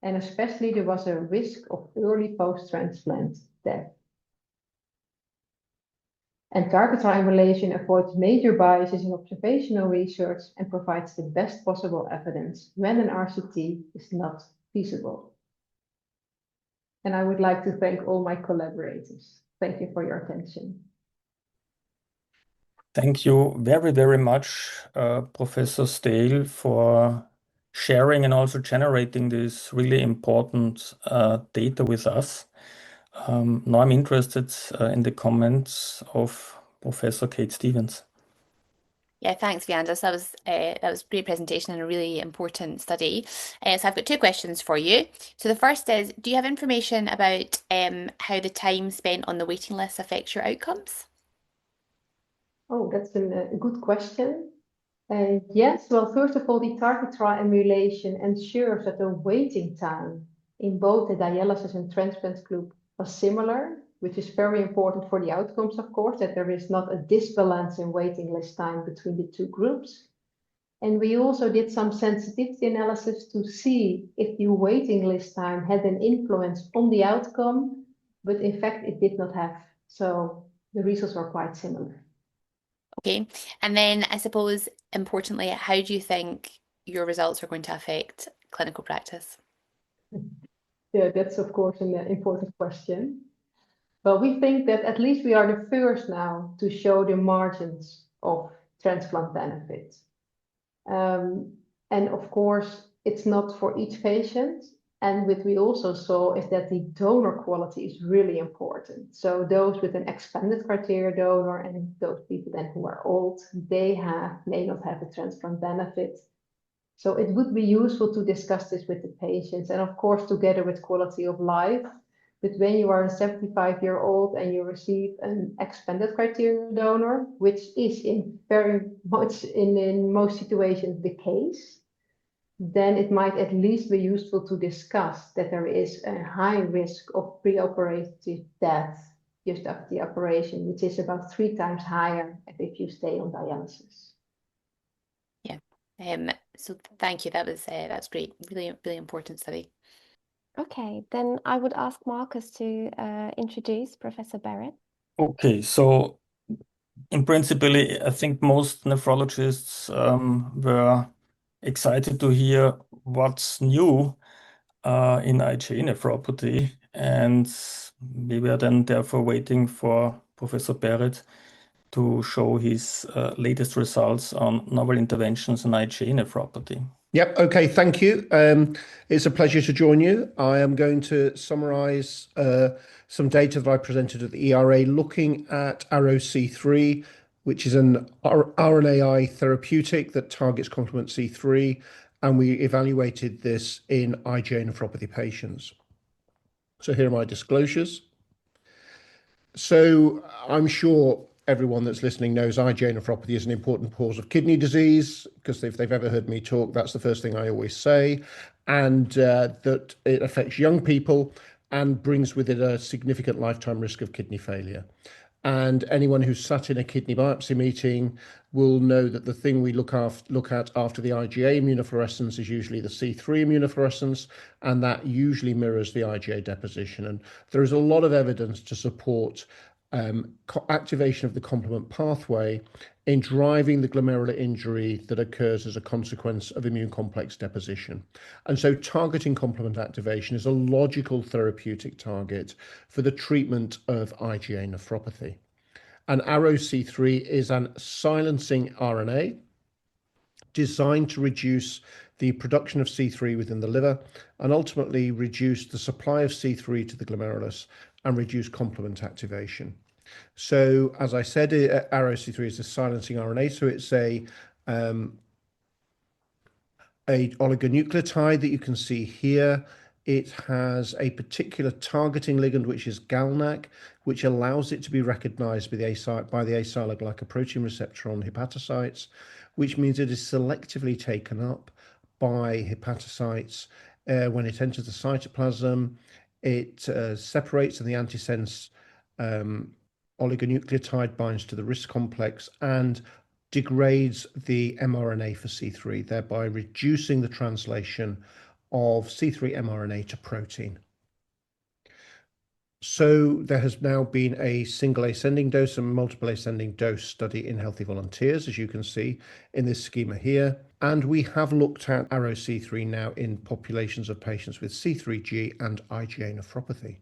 And especially there was a risk of early post-transplant death. And target triangulation avoids major biases in observational research and provides the best possible evidence when an RCT is not feasible. And I would like to thank all my collaborators. Thank you for your attention. Thank you very, very much, Professor Stel, for sharing and also generating this really important data with us. Now I'm interested in the comments of Professor Kate Stevens. Yeah, thanks, Vianda. So that was a great presentation and a really important study. So I've got 2 questions for you. So the first is, do you have information about how the time spent on the waiting list affects your outcomes? Oh, that's a good question. Yes, well, first of all, the target triangulation ensures that the waiting time in both the dialysis and transplant group was similar, which is very important for the outcomes, of course, that there is not a disbalance in waiting list time between the 2 groups. And we also did some sensitivity analysis to see if the waiting list time had an influence on the outcome, but in fact, it did not have. So the results were quite similar. Okay, and then I suppose, importantly, how do you think your results are going to affect clinical practice? Yeah, that's of course an important question. Well, we think that at least we are the first now to show the margins of transplant benefit. And of course, it's not for each patient. And what we also saw is that the donor quality is really important. So those with an expanded criteria donor and those people then who are old, they may not have a transplant benefit. So it would be useful to discuss this with the patients and of course together with quality of life. But when you are a 75-year-old and you receive an expanded criteria donor, which is in most situations the case, then it might at least be useful to discuss that there is a high risk of preoperative death just after the operation, which is about 3 times higher if you stay on dialysis. Yeah. So thank you. That's great. Really, really important study. Okay, then I would ask Marcus to introduce Professor Barratt. Okay, so in principle, I think most nephrologists were excited to hear what's new in IgA nephropathy, and we were then therefore waiting for Professor Barratt to show his latest results on novel interventions in IgA nephropathy. Yep. Okay. Thank you. It's a pleasure to join you. I am going to summarize some data that I presented at the ERA looking at ARO-C3, which is an RNAi therapeutic that targets complement C3, and we evaluated this in IgA nephropathy patients. So here are my disclosures. So I'm sure everyone that's listening knows IgA nephropathy is an important cause of kidney disease, because if they've ever heard me talk, that's the first thing I always say, and that it affects young people and brings with it a significant lifetime risk of kidney failure. And anyone who's sat in a kidney biopsy meeting will know that the thing we look at after the IgA immunofluorescence is usually the C3 immunofluorescence, and that usually mirrors the IgA deposition. And there is a lot of evidence to support activation of the complement pathway in driving the glomerular injury that occurs as a consequence of immune complex deposition. And so targeting complement activation is a logical therapeutic target for the treatment of IgA nephropathy. And ARO-C3 is an silencing RNA designed to reduce the production of C3 within the liver and ultimately reduce the supply of C3 to the glomerulus and reduce complement activation. So, as I said, ARO-C3 is a silencing RNA, so it's a oligonucleotide that you can see here. It has a particular targeting ligand, which is GalNAc, which allows it to be recognized by the acyl-glycoprotein receptor on hepatocytes, which means it is selectively taken up by hepatocytes. When it enters the cytoplasm, it separates, and the antisense oligonucleotide binds to the RISC complex and degrades the mRNA for C3, thereby reducing the translation of C3 mRNA to protein. So there has now been a single ascending dose and multiple ascending dose study in healthy volunteers, as you can see in this schema here. And we have looked at ARO-C3 now in populations of patients with C3G and IgA nephropathy.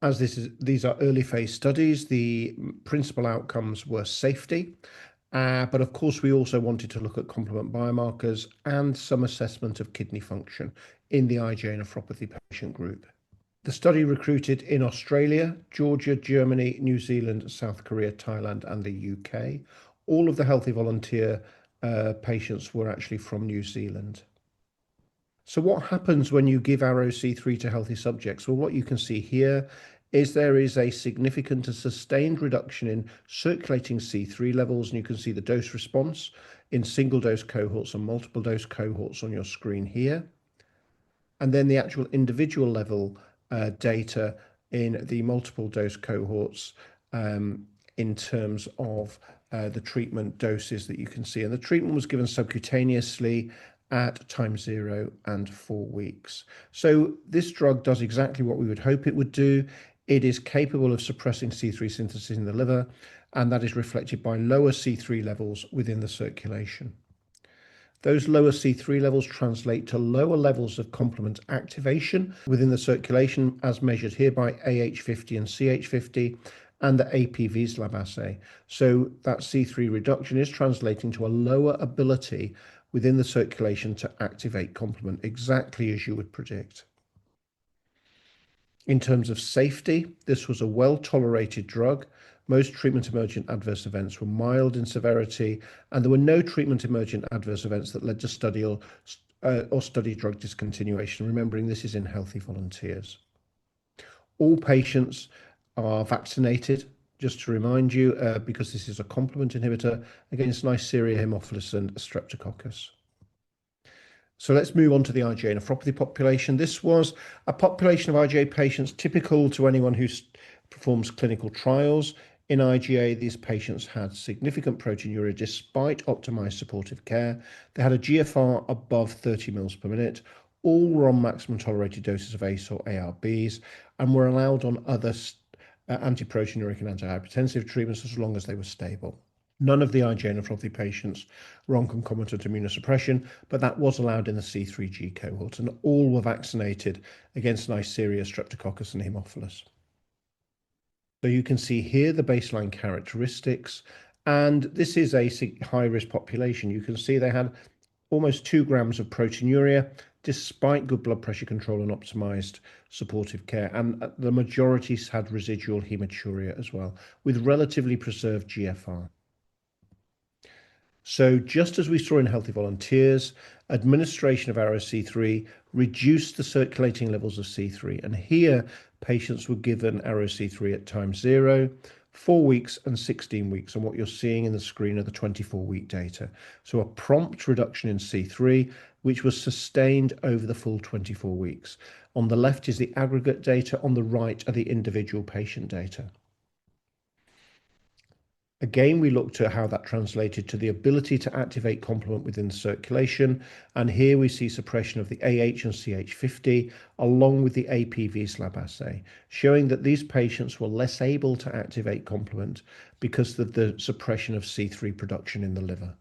As these are early phase studies, the principal outcomes were safety, but of course we also wanted to look at complement biomarkers and some assessment of kidney function in the IgA nephropathy patient group. The study recruited in Australia, Georgia, Germany, New Zealand, South Korea, Thailand, and the UK. All of the healthy volunteer patients were actually from New Zealand. So what happens when you give ARO-C3 to healthy subjects? Well, what you can see here is there is a significant and sustained reduction in circulating C3 levels, and you can see the dose response in single dose cohorts and multiple dose cohorts on your screen here. And then the actual individual level data in the multiple dose cohorts in terms of the treatment doses that you can see. And the treatment was given subcutaneously at time 0 and 4 weeks. So this drug does exactly what we would hope it would do. It is capable of suppressing C3 synthesis in the liver, and that is reflected by lower C3 levels within the circulation. Those lower C3 levels translate to lower levels of complement activation within the circulation, as measured here by AH50 and CH50 and the APVs lab assay. So that C3 reduction is translating to a lower ability within the circulation to activate complement, exactly as you would predict. In terms of safety, this was a well-tolerated drug. Most treatment-emergent adverse events were mild in severity, and there were no treatment-emergent adverse events that led to study or study drug discontinuation, remembering this is in healthy volunteers. All patients are vaccinated, just to remind you, because this is a complement inhibitor against Neisseria, Haemophilus, and Streptococcus. So let's move on to the IgA nephropathy population. This was a population of IgA patients typical to anyone who performs clinical trials. In IgA, these patients had significant proteinuria despite optimized supportive care. They had a GFR above 30 mils per minute. All were on maximum tolerated doses of ACE or ARBs and were allowed on other antiproteinuric and antihypertensive treatments as long as they were stable. None of the IgA nephropathy patients were on concomitant immunosuppression, but that was allowed in the C3G cohort, and all were vaccinated against Neisseria, Streptococcus, and Haemophilus. So you can see here the baseline characteristics, and this is a high-risk population. You can see they had almost 2 grams of proteinuria, despite good blood pressure control and optimized supportive care, and the majority had residual hematuria as well, with relatively preserved GFR. So just as we saw in healthy volunteers, administration of ARO-C3 reduced the circulating levels of C3. And here, patients were given ARO-C3 at time 0, 4 weeks and 16 weeks. And what you're seeing in the screen are the 24-week data. So a prompt reduction in C3, which was sustained over the full 24 weeks. On the left is the aggregate data. On the right are the individual patient data. Again, we looked at how that translated to the ability to activate complement within the circulation. And here we see suppression of the AH and CH50 along with the APV slab assay, showing that these patients were less able to activate complement because of the suppression of C3 production in the liver.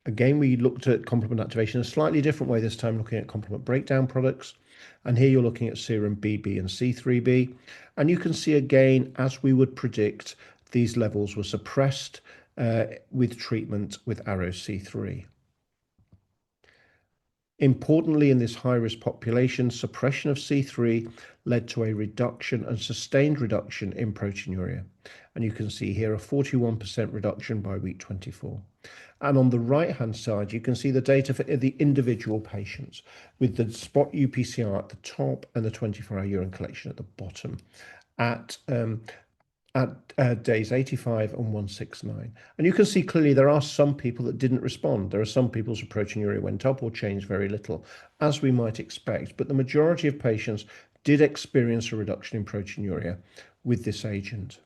Again, we looked at complement activation in a slightly different way, this time looking at complement breakdown products. And here you're looking at serum BB and C3b. And you can see again, as we would predict, these levels were suppressed with treatment with ARO-C3. Importantly, in this high-risk population, suppression of C3 led to a reduction and sustained reduction in proteinuria. And you can see here a 41% reduction by week 24. And on the right-hand side, you can see the data for the individual patients with the spot UPCR at the top and the 24-hour urine collection at the bottom at days 85 and 169. And you can see clearly there are some people that didn't respond. There are some people's proteinuria went up or changed very little, as we might expect. But the majority of patients did experience a reduction in proteinuria with this agent.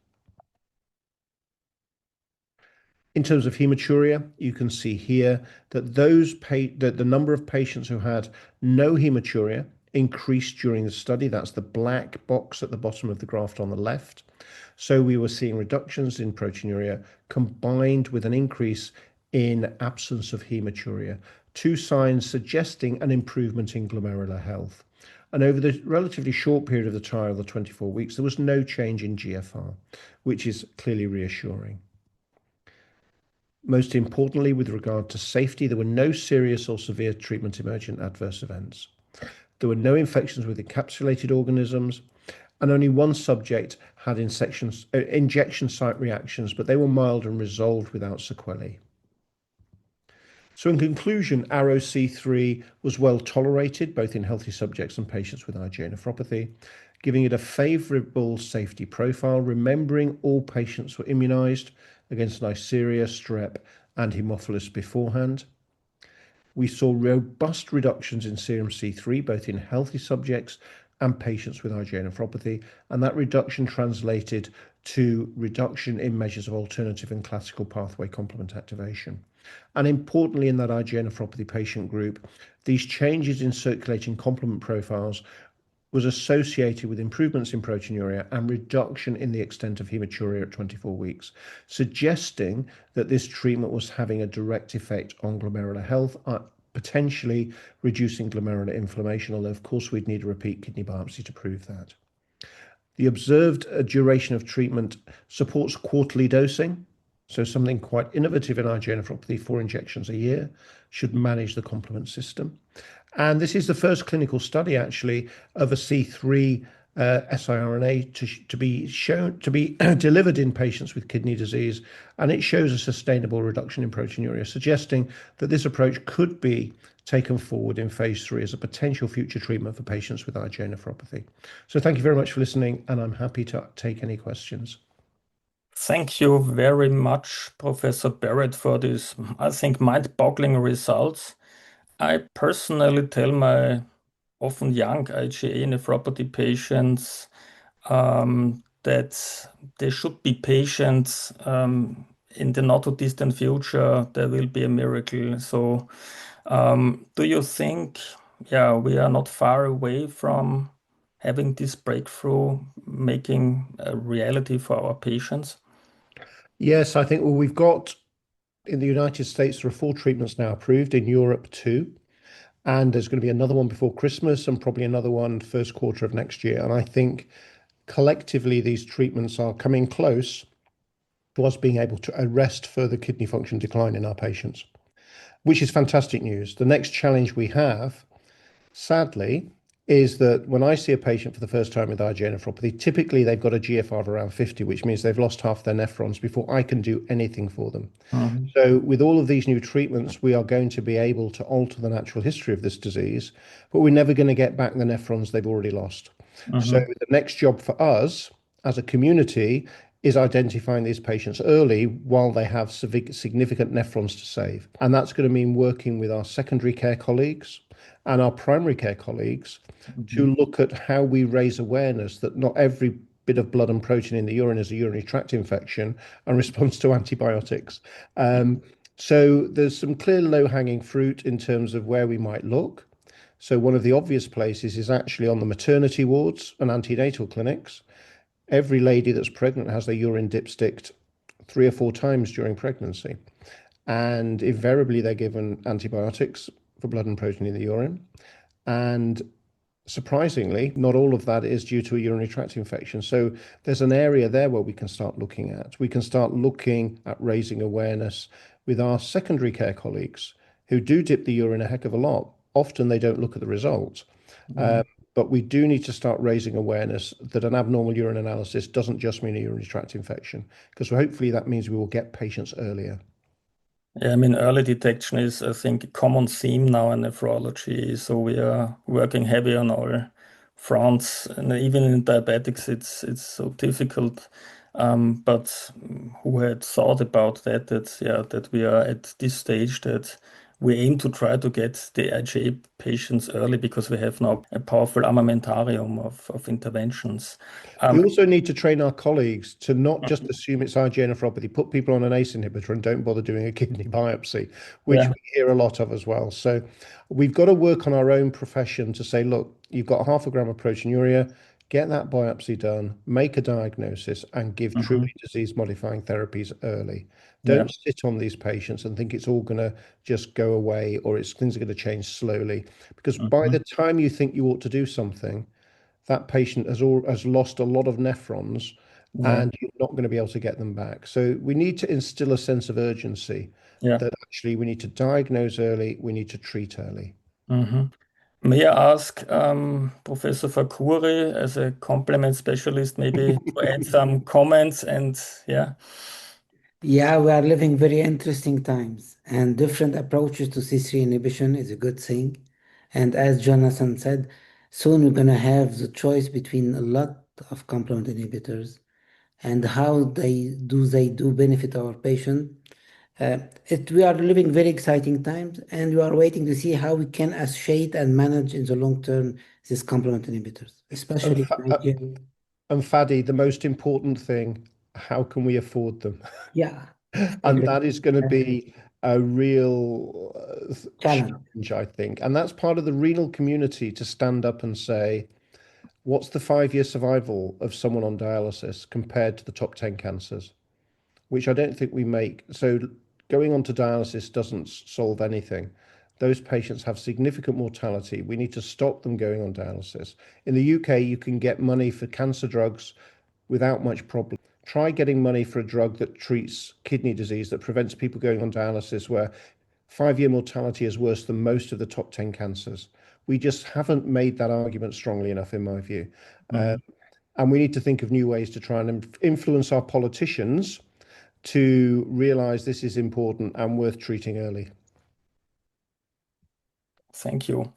In terms of hematuria, you can see here that the number of patients who had no hematuria increased during the study. That's the black box at the bottom of the graph on the left. So we were seeing reductions in proteinuria combined with an increase in absence of hematuria, two signs suggesting an improvement in glomerular health. And over the relatively short period of the trial, the 24 weeks, there was no change in GFR, which is clearly reassuring. Most importantly, with regard to safety, there were no serious or severe treatment emergent adverse events. There were no infections with encapsulated organisms, and only one subject had injection site reactions, but they were mild and resolved without sequelae. So in conclusion, ARO-C3 was well tolerated, both in healthy subjects and patients with IgA nephropathy, giving it a favourable safety profile, remembering all patients were immunised against Neisseria, strep, and Haemophilus beforehand. We saw robust reductions in serum C3, both in healthy subjects and patients with IgA nephropathy, and that reduction translated to reduction in measures of alternative and classical pathway complement activation. And importantly, in that IgA nephropathy patient group, these changes in circulating complement profiles was associated with improvements in proteinuria and reduction in the extent of hematuria at 24 weeks, suggesting that this treatment was having a direct effect on glomerular health, potentially reducing glomerular inflammation, although of course we'd need a repeat kidney biopsy to prove that. The observed duration of treatment supports quarterly dosing, so something quite innovative in IgA nephropathy, 4 injections a year, should manage the complement system. And this is the first clinical study, actually, of a C3 siRNA to be shown to be delivered in patients with kidney disease, and it shows a sustainable reduction in proteinuria, suggesting that this approach could be taken forward in phase 3 as a potential future treatment for patients with IgA nephropathy. So thank you very much for listening, and I'm happy to take any questions. Thank you very much, Professor Barratt, for these, I think, mind-boggling results. I personally tell my often young IgA nephropathy patients that they should be patient. In the not too distant future, there will be a miracle. So do you think, we are not far away from having this breakthrough, making a reality for our patients? Yes, I think, well, we've got in the United States, there are 4 treatments now approved, in Europe 2. And there's going to be another one before Christmas and probably another one first quarter of next year. And I think collectively these treatments are coming close to us being able to arrest further kidney function decline in our patients, which is fantastic news. The next challenge we have, sadly, is that when I see a patient for the first time with IgA nephropathy, typically they've got a GFR of around 50, which means they've lost half their nephrons before I can do anything for them. Mm-hmm. So with all of these new treatments, we are going to be able to alter the natural history of this disease, but we're never going to get back the nephrons they've already lost. Mm-hmm. So the next job for us as a community is identifying these patients early while they have significant nephrons to save. And that's going to mean working with our secondary care colleagues and our primary care colleagues to look at how we raise awareness that not every bit of blood and protein in the urine as a urinary tract infection and responds to antibiotics. So there's some clear low-hanging fruit in terms of where we might look. So one of the obvious places is actually on the maternity wards and antenatal clinics. Every lady that's pregnant has their urine dipsticked 3 or 4 times during pregnancy. And invariably they're given antibiotics for blood and protein in the urine. And surprisingly, not all of that is due to a urinary tract infection. So there's an area there where we can start looking at. We can start looking at raising awareness with our secondary care colleagues who do dip the urine a heck of a lot. Often they don't look at the results. But we do need to start raising awareness that an abnormal urine analysis doesn't just mean a urinary tract infection, because hopefully that means we will get patients earlier. Yeah, I mean, early detection is, I think, a common theme now in nephrology. So we are working heavy on all fronts, and even in diabetics, it's so difficult. But who had thought about that we are at this stage that we aim to try to get the IgA patients early because we have now a powerful armamentarium of interventions. We also need to train our colleagues to not just assume it's IgA nephropathy, put people on an ACE inhibitor and don't bother doing a kidney biopsy, which we hear a lot of as well. So we've got to work on our own profession to say, look, you've got 0.5 gram of proteinuria, get that biopsy done, make a diagnosis, and give truly disease-modifying therapies early. Don't sit on these patients and think it's all going to just go away or things are going to change slowly. Because by the time you think you ought to do something, that patient has lost a lot of nephrons and you're not going to be able to get them back. So we need to instill a sense of urgency that actually we need to diagnose early, we need to treat early. May I ask Professor Fakhouri, as a complement specialist, maybe to add some comments Yeah, we are living very interesting times, and different approaches to C3 inhibition is a good thing. And as Jonathan said, soon we're going to have the choice between a lot of complement inhibitors and how they do benefit our patient. We are living very exciting times, and we are waiting to see how we can associate and manage in the long term these complement inhibitors, especially And Fadi, the most important thing, how can we afford them? And that is going to be a real challenge, I think. And that's part of the renal community to stand up and say, what's the 5-year survival of someone on dialysis compared to the top 10 cancers? Which I don't think we make. So going on to dialysis doesn't solve anything. Those patients have significant mortality. We need to stop them going on dialysis. In the UK, you can get money for cancer drugs without much problem. Try getting money for a drug that treats kidney disease, that prevents people going on dialysis, where 5-year mortality is worse than most of the top 10 cancers. We just haven't made that argument strongly enough, in my view. And we need to think of new ways to try and influence our politicians to realize this is important and worth treating early. Thank you.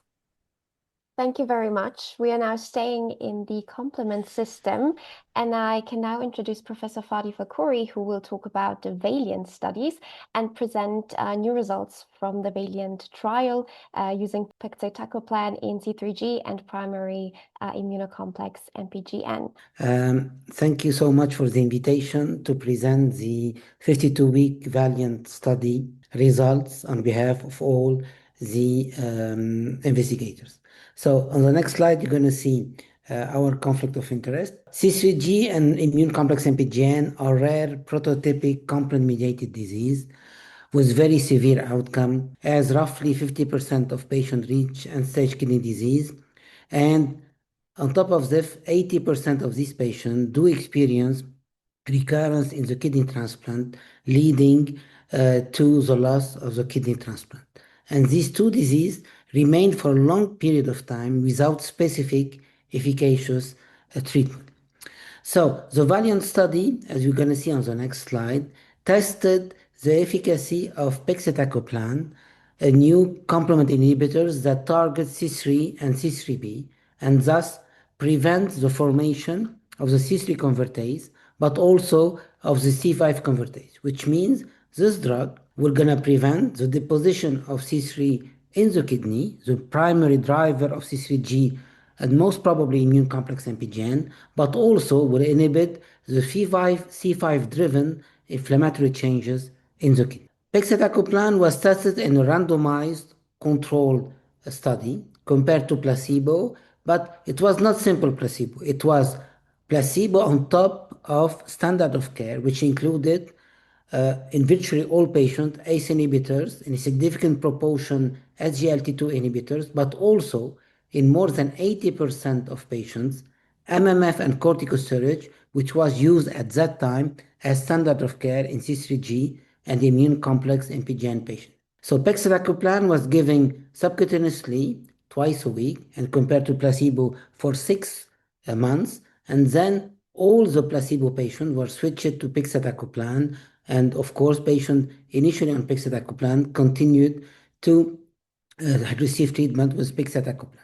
Thank you very much. We are now staying in the complement system, and I can now introduce Professor Fadi Fakhouri, who will talk about the VALIANT studies and present new results from the VALIANT trial using pegcetacoplan in C3G and primary immunocomplex MPGN. Thank you so much for the invitation to present the 52-week VALIANT study results on behalf of all the investigators. So on the next slide, you're going to see our conflict of interest. C3G and immune complex MPGN are rare prototypic complement-mediated disease with very severe outcome, as roughly 50% of patients reach end-stage kidney disease. And on top of this, 80% of these patients do experience recurrence in the kidney transplant, leading to the loss of the kidney transplant. And these two diseases remain for a long period of time without specific efficacious treatment. So the VALIANT study, as you're going to see on the next slide, tested the efficacy of pegcetacoplan, a new complement inhibitors that target C3 and C3b, and thus prevent the formation of the C3 convertase, but also of the C5 convertase, which means this drug will going to prevent the deposition of C3 in the kidney, the primary driver of C3G and most probably immune complex MPGN, but also will inhibit the C5-driven inflammatory changes in the kidney. Pegcetacoplan was tested in a randomized controlled study compared to placebo, but it was not simple placebo. It was placebo on top of standard of care, which included in virtually all patients ACE inhibitors, in a significant proportion SGLT2 inhibitors, but also in more than 80% of patients, MMF and corticosteroids, which was used at that time as standard of care in C3G and immune complex MPGN patients. So pegcetacoplan was given subcutaneously twice a week and compared to placebo for 6 months, and then all the placebo patients were switched to pegcetacoplan, and of course, patients initially on pegcetacoplan continued to receive treatment with pegcetacoplan.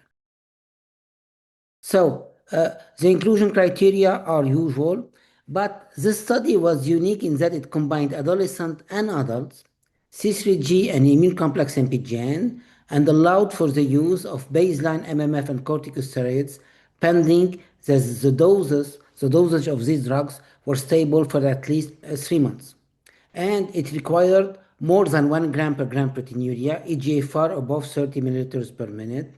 So the inclusion criteria are usual, but this study was unique in that it combined adolescents and adults, C3G and immune complex MPGN, and allowed for the use of baseline MMF and corticosteroids pending the dosage of these drugs were stable for at least 3 months. And it required more than 1 gram per gram proteinuria, eGFR above 30 milliliters per minute,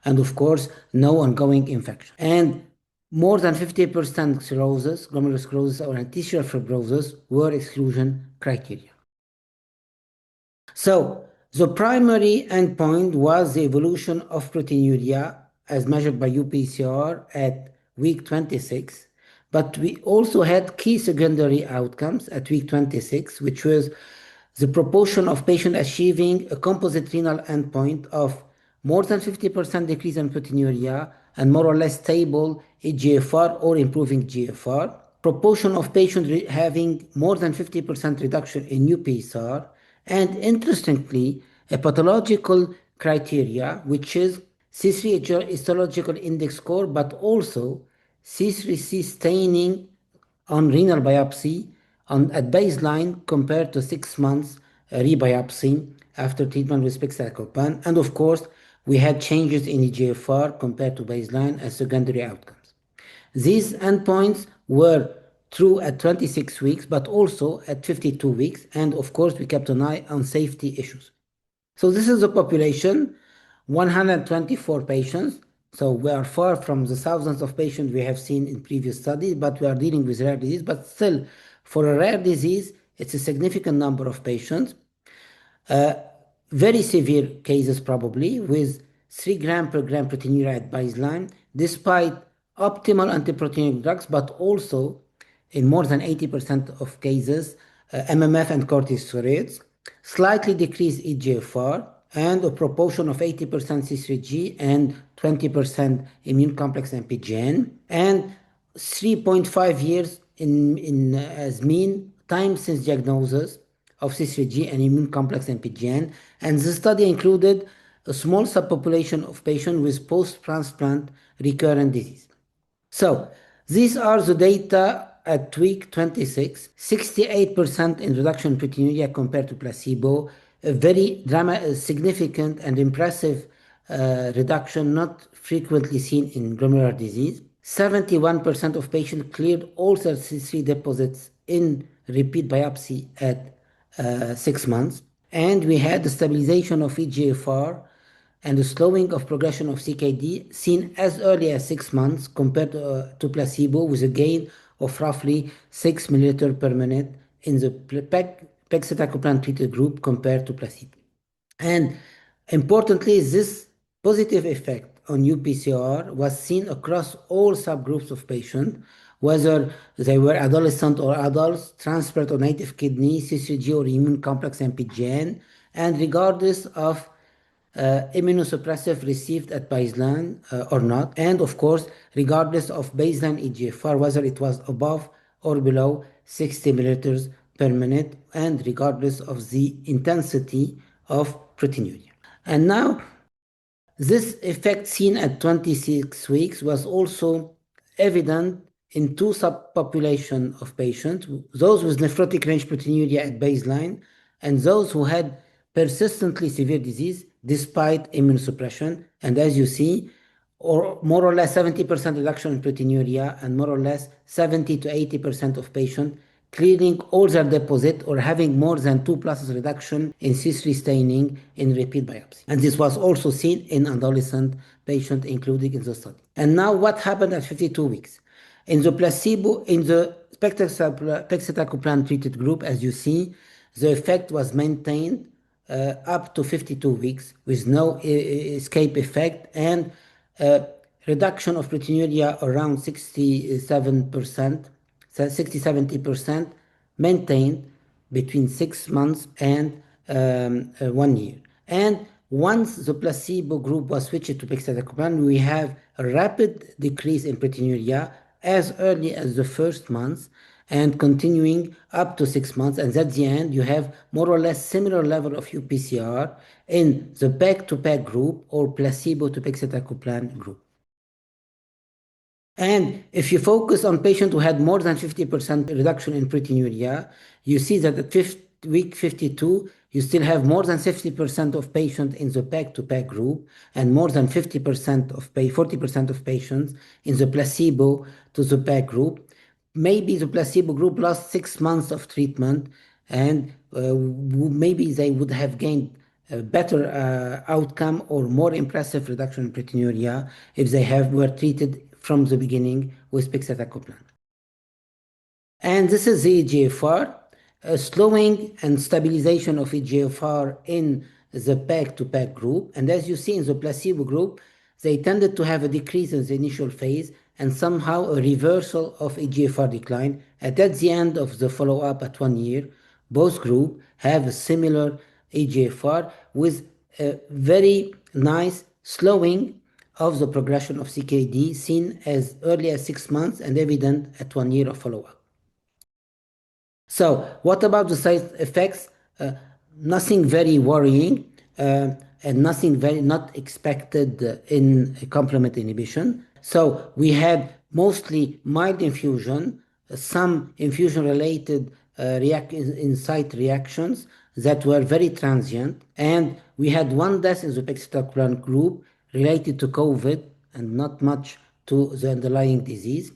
and of course, no ongoing infection. And more than 50% cirrhosis, glomerular sclerosis, or tissue fibrosis were exclusion criteria. So the primary endpoint was the evolution of proteinuria as measured by UPCR at week 26, but we also had key secondary outcomes at week 26, which was the proportion of patients achieving a composite renal endpoint of more than 50% decrease in proteinuria and more or less stable eGFR or improving GFR, proportion of patients having more than 50% reduction in UPCR, and interestingly, a pathological criteria, which is C3 histological index score, but also C3c staining on renal biopsy at baseline compared to 6 months rebiopsy after treatment with pegcetacoplan. And of course, we had changes in eGFR compared to baseline as secondary outcomes. These endpoints were true at 26 weeks, but also at 52 weeks. And of course, we kept an eye on safety issues. So this is the population, 124 patients. So we are far from the thousands of patients we have seen in previous studies, but we are dealing with rare disease. But still, for a rare disease, it's a significant number of patients. Very severe cases probably, with 3 gram per gram proteinuria at baseline, despite optimal antiproteinuric drugs, but also in more than 80% of cases, MMF and corticosteroids, slightly decreased eGFR, and a proportion of 80% C3G and 20% immune complex MPGN, and 3.5 years as mean time since diagnosis of C3G and immune complex MPGN. And the study included a small subpopulation of patients with post-transplant recurrent disease. So these are the data at week 26, 68% in reduction in proteinuria compared to placebo, a very significant and impressive reduction not frequently seen in glomerular disease. 71% of patients cleared all their C3 deposits in repeat biopsy at 6 months. And we had the stabilization of eGFR and the slowing of progression of CKD seen as early as 6 months compared to placebo, with a gain of roughly 6 milliliters per minute in the pegcetacoplan treated group compared to placebo. And importantly, this positive effect on UPCR was seen across all subgroups of patients, whether they were adolescent or adults, transplant or native kidney, C3G or immune complex MPGN, and regardless of immunosuppressive received at baseline or not, and of course, regardless of baseline eGFR, whether it was above or below 60 milliliters per minute, and regardless of the intensity of proteinuria. And now, this effect seen at 26 weeks was also evident in 2 subpopulations of patients, those with nephrotic range proteinuria at baseline and those who had persistently severe disease despite immunosuppression. And as you see, or more or less 70% reduction in proteinuria, and more or less 70 to 80% of patients clearing all their deposit or having more than 2 pluses reduction in C3 staining in repeat biopsy. And this was also seen in adolescent patients included in the study. And now what happened at 52 weeks? In the placebo, in the pegcetacoplan treated group, as you see, the effect was maintained up to 52 weeks with no escape effect and reduction of proteinuria around 67%, 60-70% maintained between 6 months and 1 year. And once the placebo group was switched to pegcetacoplan, we have a rapid decrease in proteinuria as early as the first month and continuing up to 6 months. And at the end, you have more or less similar level of UPCR in the PEG-to-PEG group or placebo to pegcetacoplan group. And if you focus on patients who had more than 50% reduction in proteinuria, you see that at week 52, you still have more than 50% of patients in the PEG-to-PEG group and more than 40% of patients in the placebo to the PEG group. Maybe the placebo group lost 6 months of treatment, and maybe they would have gained a better outcome or more impressive reduction in proteinuria if they were treated from the beginning with pegcetacoplan. And this is the eGFR, slowing and stabilization of eGFR in the PEG-to-PEG group. And as you see in the placebo group, they tended to have a decrease in the initial phase and somehow a reversal of eGFR decline. And at the end of the follow-up at 1 year, both groups have a similar eGFR with a very nice slowing of the progression of CKD seen as early as 6 months and evident at 1 year of follow-up. So what about the side effects? Nothing very worrying and nothing very not expected in complement inhibition. So we had mostly mild infusion, some infusion-related site reactions that were very transient, and we had 1 death in the pegcetacoplan group related to COVID and not much to the underlying disease.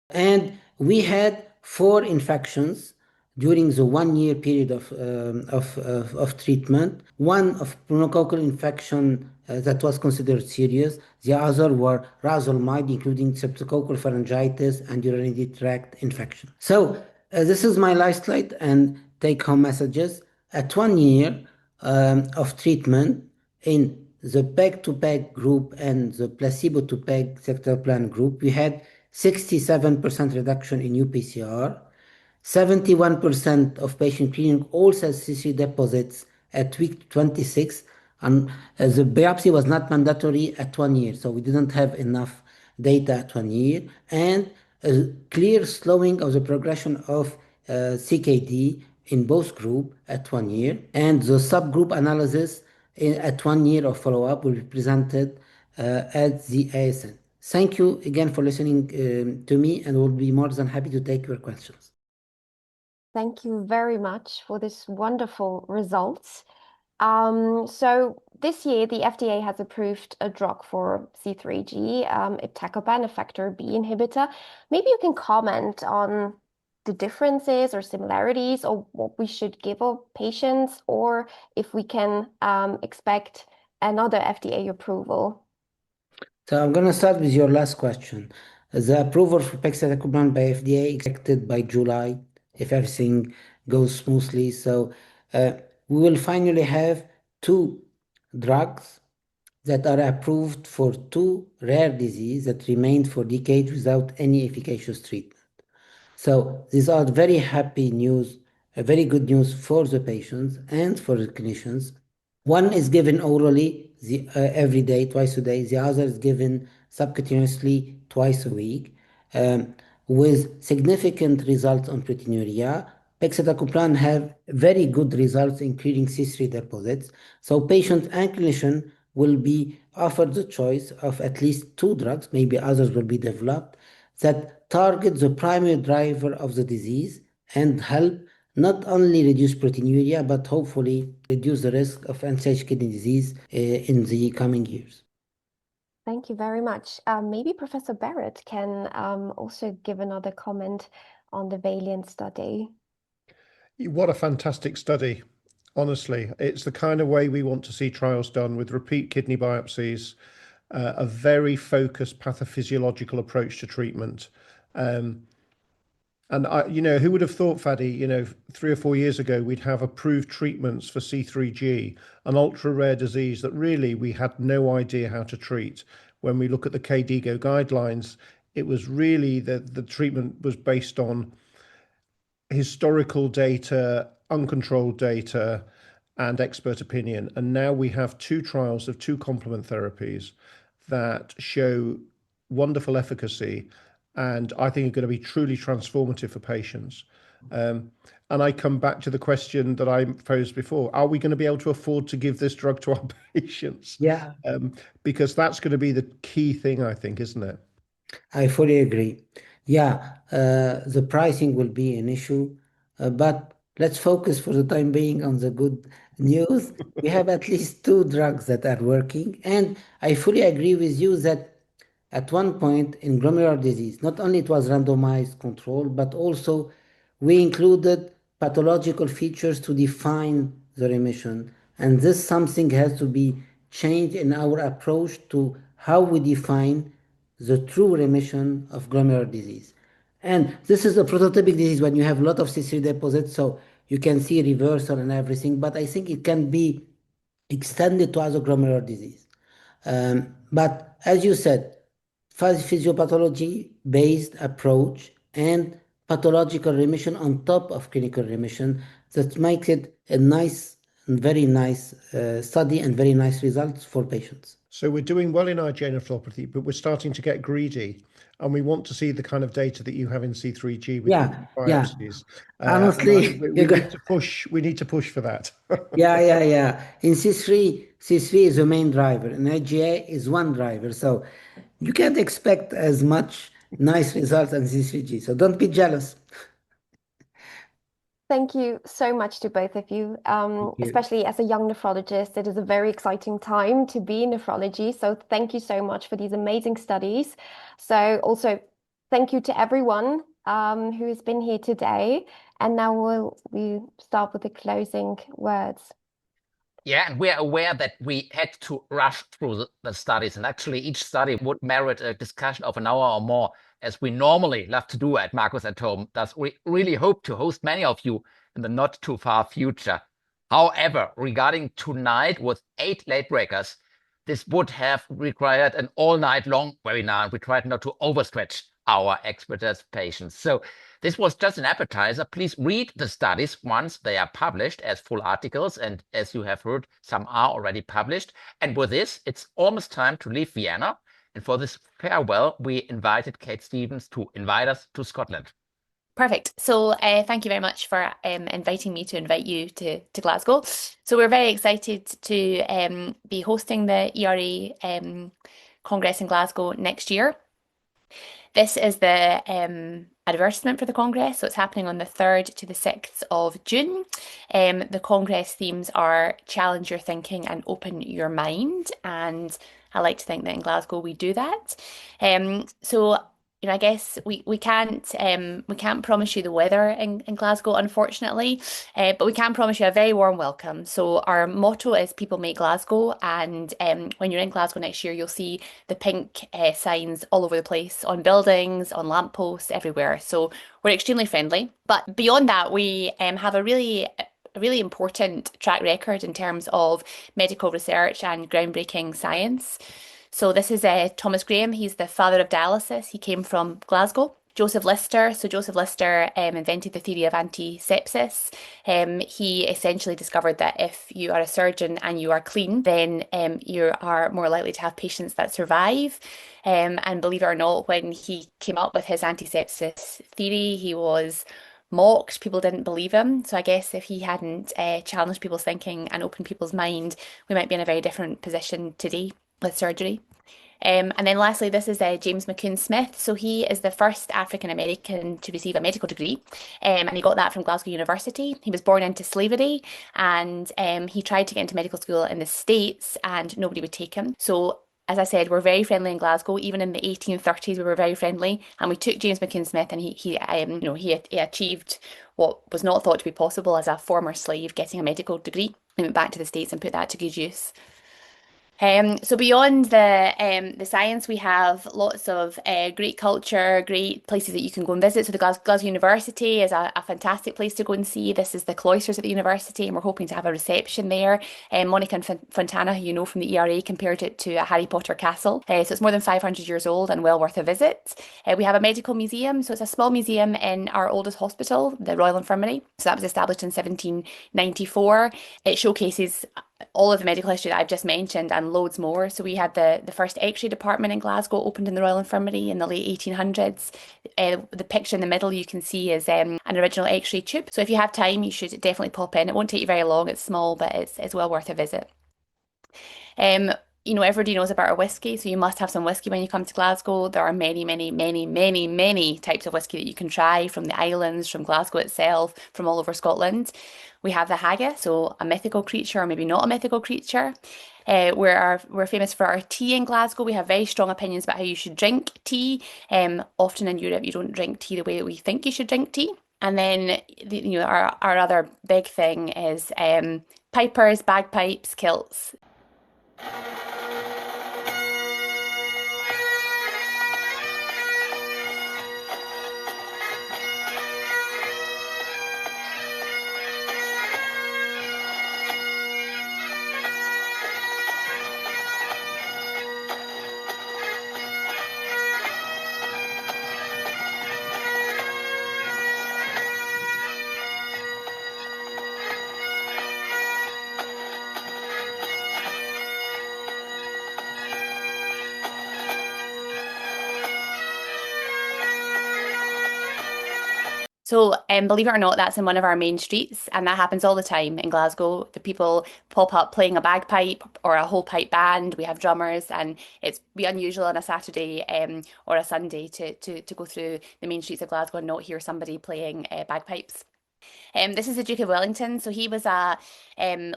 And we had 4 infections during the 1 year period of treatment. 1 of pneumococcal infection that was considered serious. The other were rather mild, including streptococcal pharyngitis and urinary tract infection. So this is my last slide and take-home messages. At 1 year of treatment in the PEG-to-PEG group and the placebo to pegcetacoplan group, we had 67% reduction in UPCR, 71% of patients clearing all C3 deposits at week 26, and the biopsy was not mandatory at 1 year, so we didn't have enough data at 1 year, and a clear slowing of the progression of CKD in both groups at 1 year, and the subgroup analysis at 1 year of follow-up will be presented at the ASN. Thank you again for listening to me, and we'll be more than happy to take your questions. Thank you very much for this wonderful results. So this year, the FDA has approved a drug for C3G, iptacopan, a factor B inhibitor. Maybe you can comment on the differences or similarities, or what we should give our patients, or if we can expect another FDA approval. So I'm going to start with your last question. The approval for pegcetacoplan by FDA expected by July, if everything goes smoothly. So we will finally have 2 drugs that are approved for 2 rare diseases that remained for decades without any efficacious treatment. So these are very happy news, very good news for the patients and for the clinicians. One is given orally every day, twice a day. The other is given subcutaneously twice a week, with significant results on proteinuria. Pegcetacoplan have very good results in clearing C3 deposits. So patients and clinicians will be offered the choice of at least 2 drugs, maybe others will be developed, that target the primary driver of the disease and help not only reduce proteinuria, but hopefully reduce the risk of end-stage kidney disease in the coming years. Thank you very much. Maybe Professor Barratt can also give another comment on the Valiant study. What a fantastic study. Honestly, it's the kind of way we want to see trials done, with repeat kidney biopsies, a very focused pathophysiological approach to treatment. And who would have thought, Fadi, 3 or 4 years ago, we'd have approved treatments for C3G, an ultra rare disease that really we had no idea how to treat. When we look at the KDIGO guidelines, it was really the treatment was based on historical data, uncontrolled data, and expert opinion. And now we have 2 trials of 2 complement therapies that show wonderful efficacy, and I think are going to be truly transformative for patients. And I come back to the question that I posed before: are we going to be able to afford to give this drug to our patients? Yeah, Because that's going to be the key thing, I think, isn't it? I fully agree. Yeah, the pricing will be an issue, but let's focus for the time being on the good news. We have at least 2 drugs that are working, and I fully agree with you that at one point in glomerular disease, not only it was randomized control, but also we included pathological features to define the remission. And this something has to be changed in our approach to how we define the true remission of glomerular disease. And this is a prototypic disease when you have a lot of C3 deposits, so you can see reversal and everything, but I think it can be extended to other glomerular disease. But as you said, physiopathology-based approach and pathological remission on top of clinical remission, that makes it a nice, very nice study and very nice results for patients. So we're doing well in IgA nephropathy, but we're starting to get greedy, and we want to see the kind of data that you have in C3G with biopsies. Honestly, we need to push. We need to push for that. Yeah. In C3 is the main driver, and IgA is one driver. So you can't expect as much nice results as C3G. So don't be jealous. Thank you so much to both of you. Especially as a young nephrologist, it is a very exciting time to be in nephrology. So thank you so much for these amazing studies. So also thank you to everyone who has been here today. And now we start with the closing words. Yeah, and we are aware that we had to rush through the studies, and actually each study would merit a discussion of an hour or more, as we normally love to do at Marcus at Home. Thus, we really hope to host many of you in the not too far future. However, regarding tonight with 8 late breakers, this would have required an all-night long webinar, and we tried not to overstretch our expertise patients. So this was just an appetizer. Please read the studies once they are published as full articles. And as you have heard, some are already published. And with this, it's almost time to leave Vienna. And for this farewell, we invited Kate Stevens to invite us to Scotland. Perfect. So thank you very much for inviting me to invite you to Glasgow. So we're very excited to be hosting the ERA Congress in Glasgow next year. This is the advertisement for the Congress. So it's happening on the 3rd to the 6th of June. The Congress themes are challenge your thinking and open your mind. And I like to think that in Glasgow we do that. So I guess we can't promise you the weather in Glasgow, unfortunately, but we can promise you a very warm welcome. So our motto is people make Glasgow, and when you're in Glasgow next year, you'll see the pink signs all over the place, on buildings, on lampposts, everywhere. So we're extremely friendly. But beyond that, we have a really important track record in terms of medical research and groundbreaking science. So this is Thomas Graham. He's the father of dialysis. He came from Glasgow. Joseph Lister. So Joseph Lister invented the theory of antisepsis. He essentially discovered that if you are a surgeon and you are clean, then you are more likely to have patients that survive. And believe it or not, when he came up with his antisepsis theory, he was mocked. People didn't believe him. So I guess if he hadn't challenged people's thinking and opened people's mind, we might be in a very different position today with surgery. And then lastly, this is James McCoon Smith. So he is the first African American to receive a medical degree, and he got that from Glasgow University. He was born into slavery, and he tried to get into medical school in the States, and nobody would take him. So as I said, we're very friendly in Glasgow. Even in the 1830s, we were very friendly, and we took James McKean Smith, and he achieved what was not thought to be possible as a former slave, getting a medical degree. He went back to the States and put that to good use. So beyond the science, we have lots of great culture, great places that you can go and visit. So the Glasgow University is a fantastic place to go and see. This is the cloisters at the university, and we're hoping to have a reception there. Monica and Fontana, who you know from the ERA, compared it to a Harry Potter castle. So it's more than 500 years old and well worth a visit. We have a medical museum. So it's a small museum in our oldest hospital, the Royal Infirmary. So that was established in 1794. It showcases all of the medical history that I've just mentioned and loads more. So we had the first X-ray department in Glasgow opened in the Royal Infirmary in the late 1800s. The picture in the middle you can see is an original X-ray tube. So if you have time, you should definitely pop in. It won't take you very long. It's small, but it's well worth a visit. Everybody knows about our whiskey, so you must have some whiskey when you come to Glasgow. There are many, many, many, many, many types of whiskey that you can try from the islands, from Glasgow itself, from all over Scotland. We have the haggis, so a mythical creature or maybe not a mythical creature. We're famous for our tea in Glasgow. We have very strong opinions about how you should drink tea. Often in Europe, you don't drink tea the way that we think you should drink tea. And then our other big thing is pipers, bagpipes, kilts. So believe it or not, that's in one of our main streets, and that happens all the time in Glasgow. The people pop up playing a bagpipe or a whole pipe band. We have drummers, and it's unusual on a Saturday or a Sunday to go through the main streets of Glasgow and not hear somebody playing bagpipes. This is the Duke of Wellington. So he was a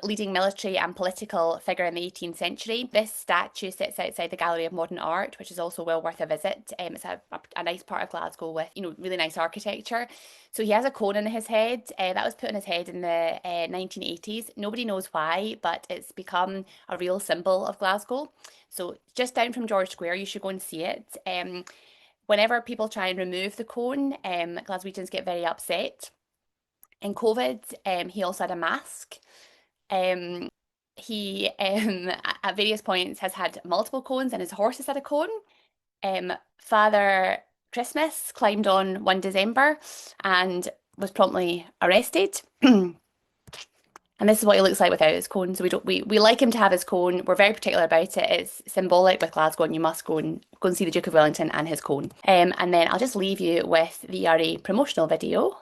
leading military and political figure in the 18th century. This statue sits outside the Gallery of Modern Art, which is also well worth a visit. It's a nice part of Glasgow with really nice architecture. So he has a cone in his head. That was put on his head in the 1980s. Nobody knows why, but it's become a real symbol of Glasgow. So just down from George Square, you should go and see it. Whenever people try and remove the cone, Glaswegians get very upset. In COVID, he also had a mask. He, at various points, has had multiple cones, and his horse has had a cone. Father Christmas climbed on 1 December and was promptly arrested. And this is what he looks like without his cone. So we like him to have his cone. We're very particular about it. It's symbolic with Glasgow, and you must go and see the Duke of Wellington and his cone. And then I'll just leave you with the ERA promotional video.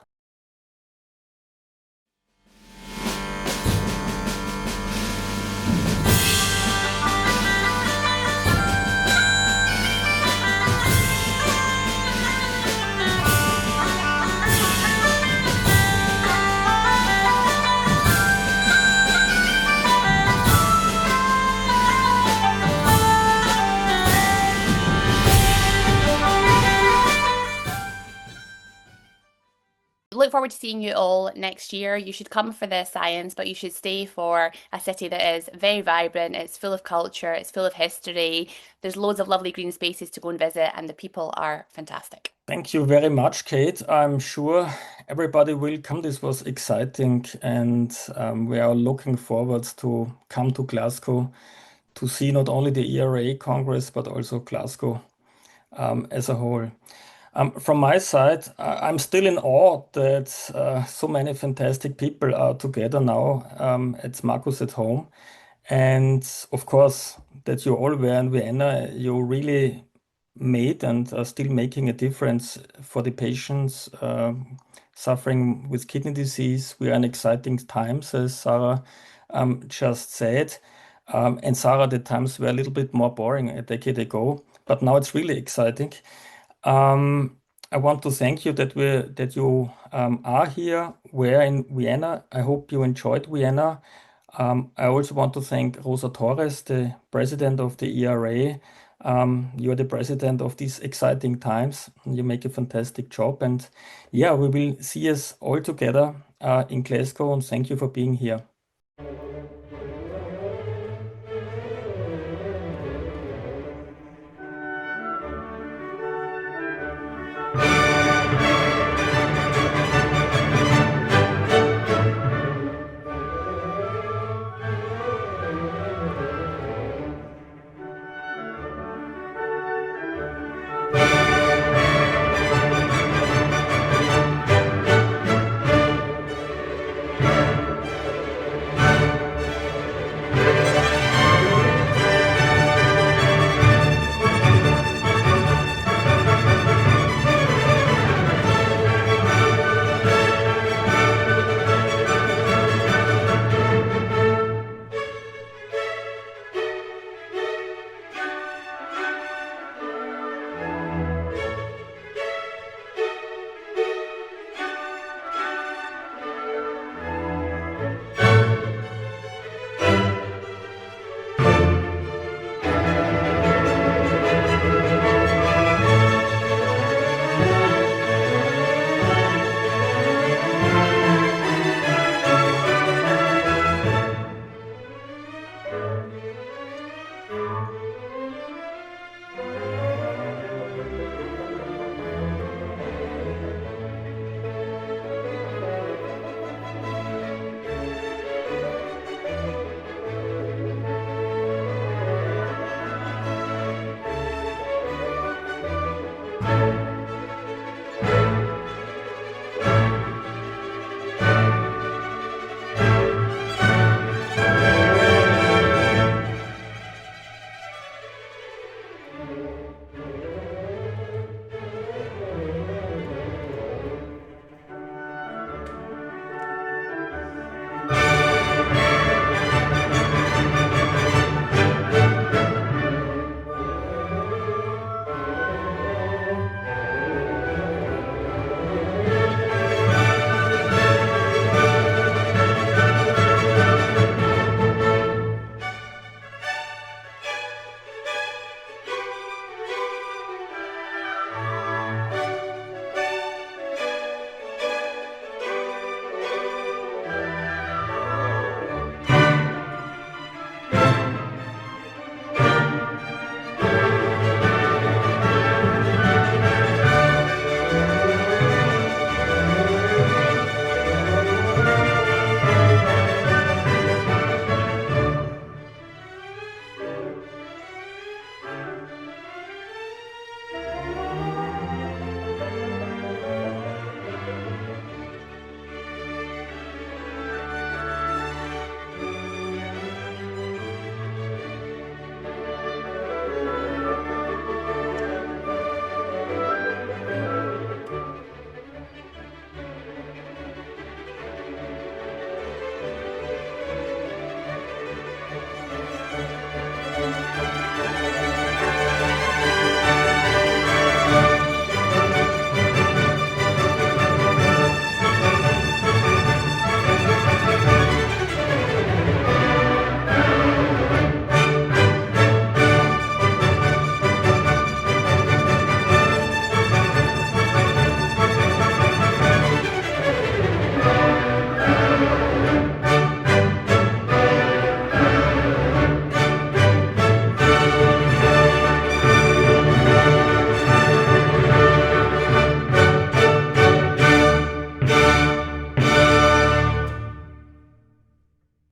Look forward to seeing you all next year. You should come for the science, but you should stay for a city that is very vibrant. It's full of culture, it's full of history. There's loads of lovely green spaces to go and visit, and the people are fantastic. Thank you very much, Kate. I'm sure everybody will come. This was exciting, and we are looking forward to come to Glasgow to see not only the ERA Congress, but also Glasgow as a whole. From my side, I'm still in awe that so many fantastic people are together now at Marcus at Home. And of course, that you all were in Vienna, you really made and are still making a difference for the patients suffering with kidney disease. We are in exciting times, as Sarah just said. And Sarah, the times were a little bit more boring a decade ago, but now it's really exciting. I want to thank you that you are here. We're in Vienna. I hope you enjoyed Vienna. I also want to thank Rosa Torres, the president of the ERA. You're the president of these exciting times. You make a fantastic job. And yeah, we will see us all together in Glasgow. And thank you for being here.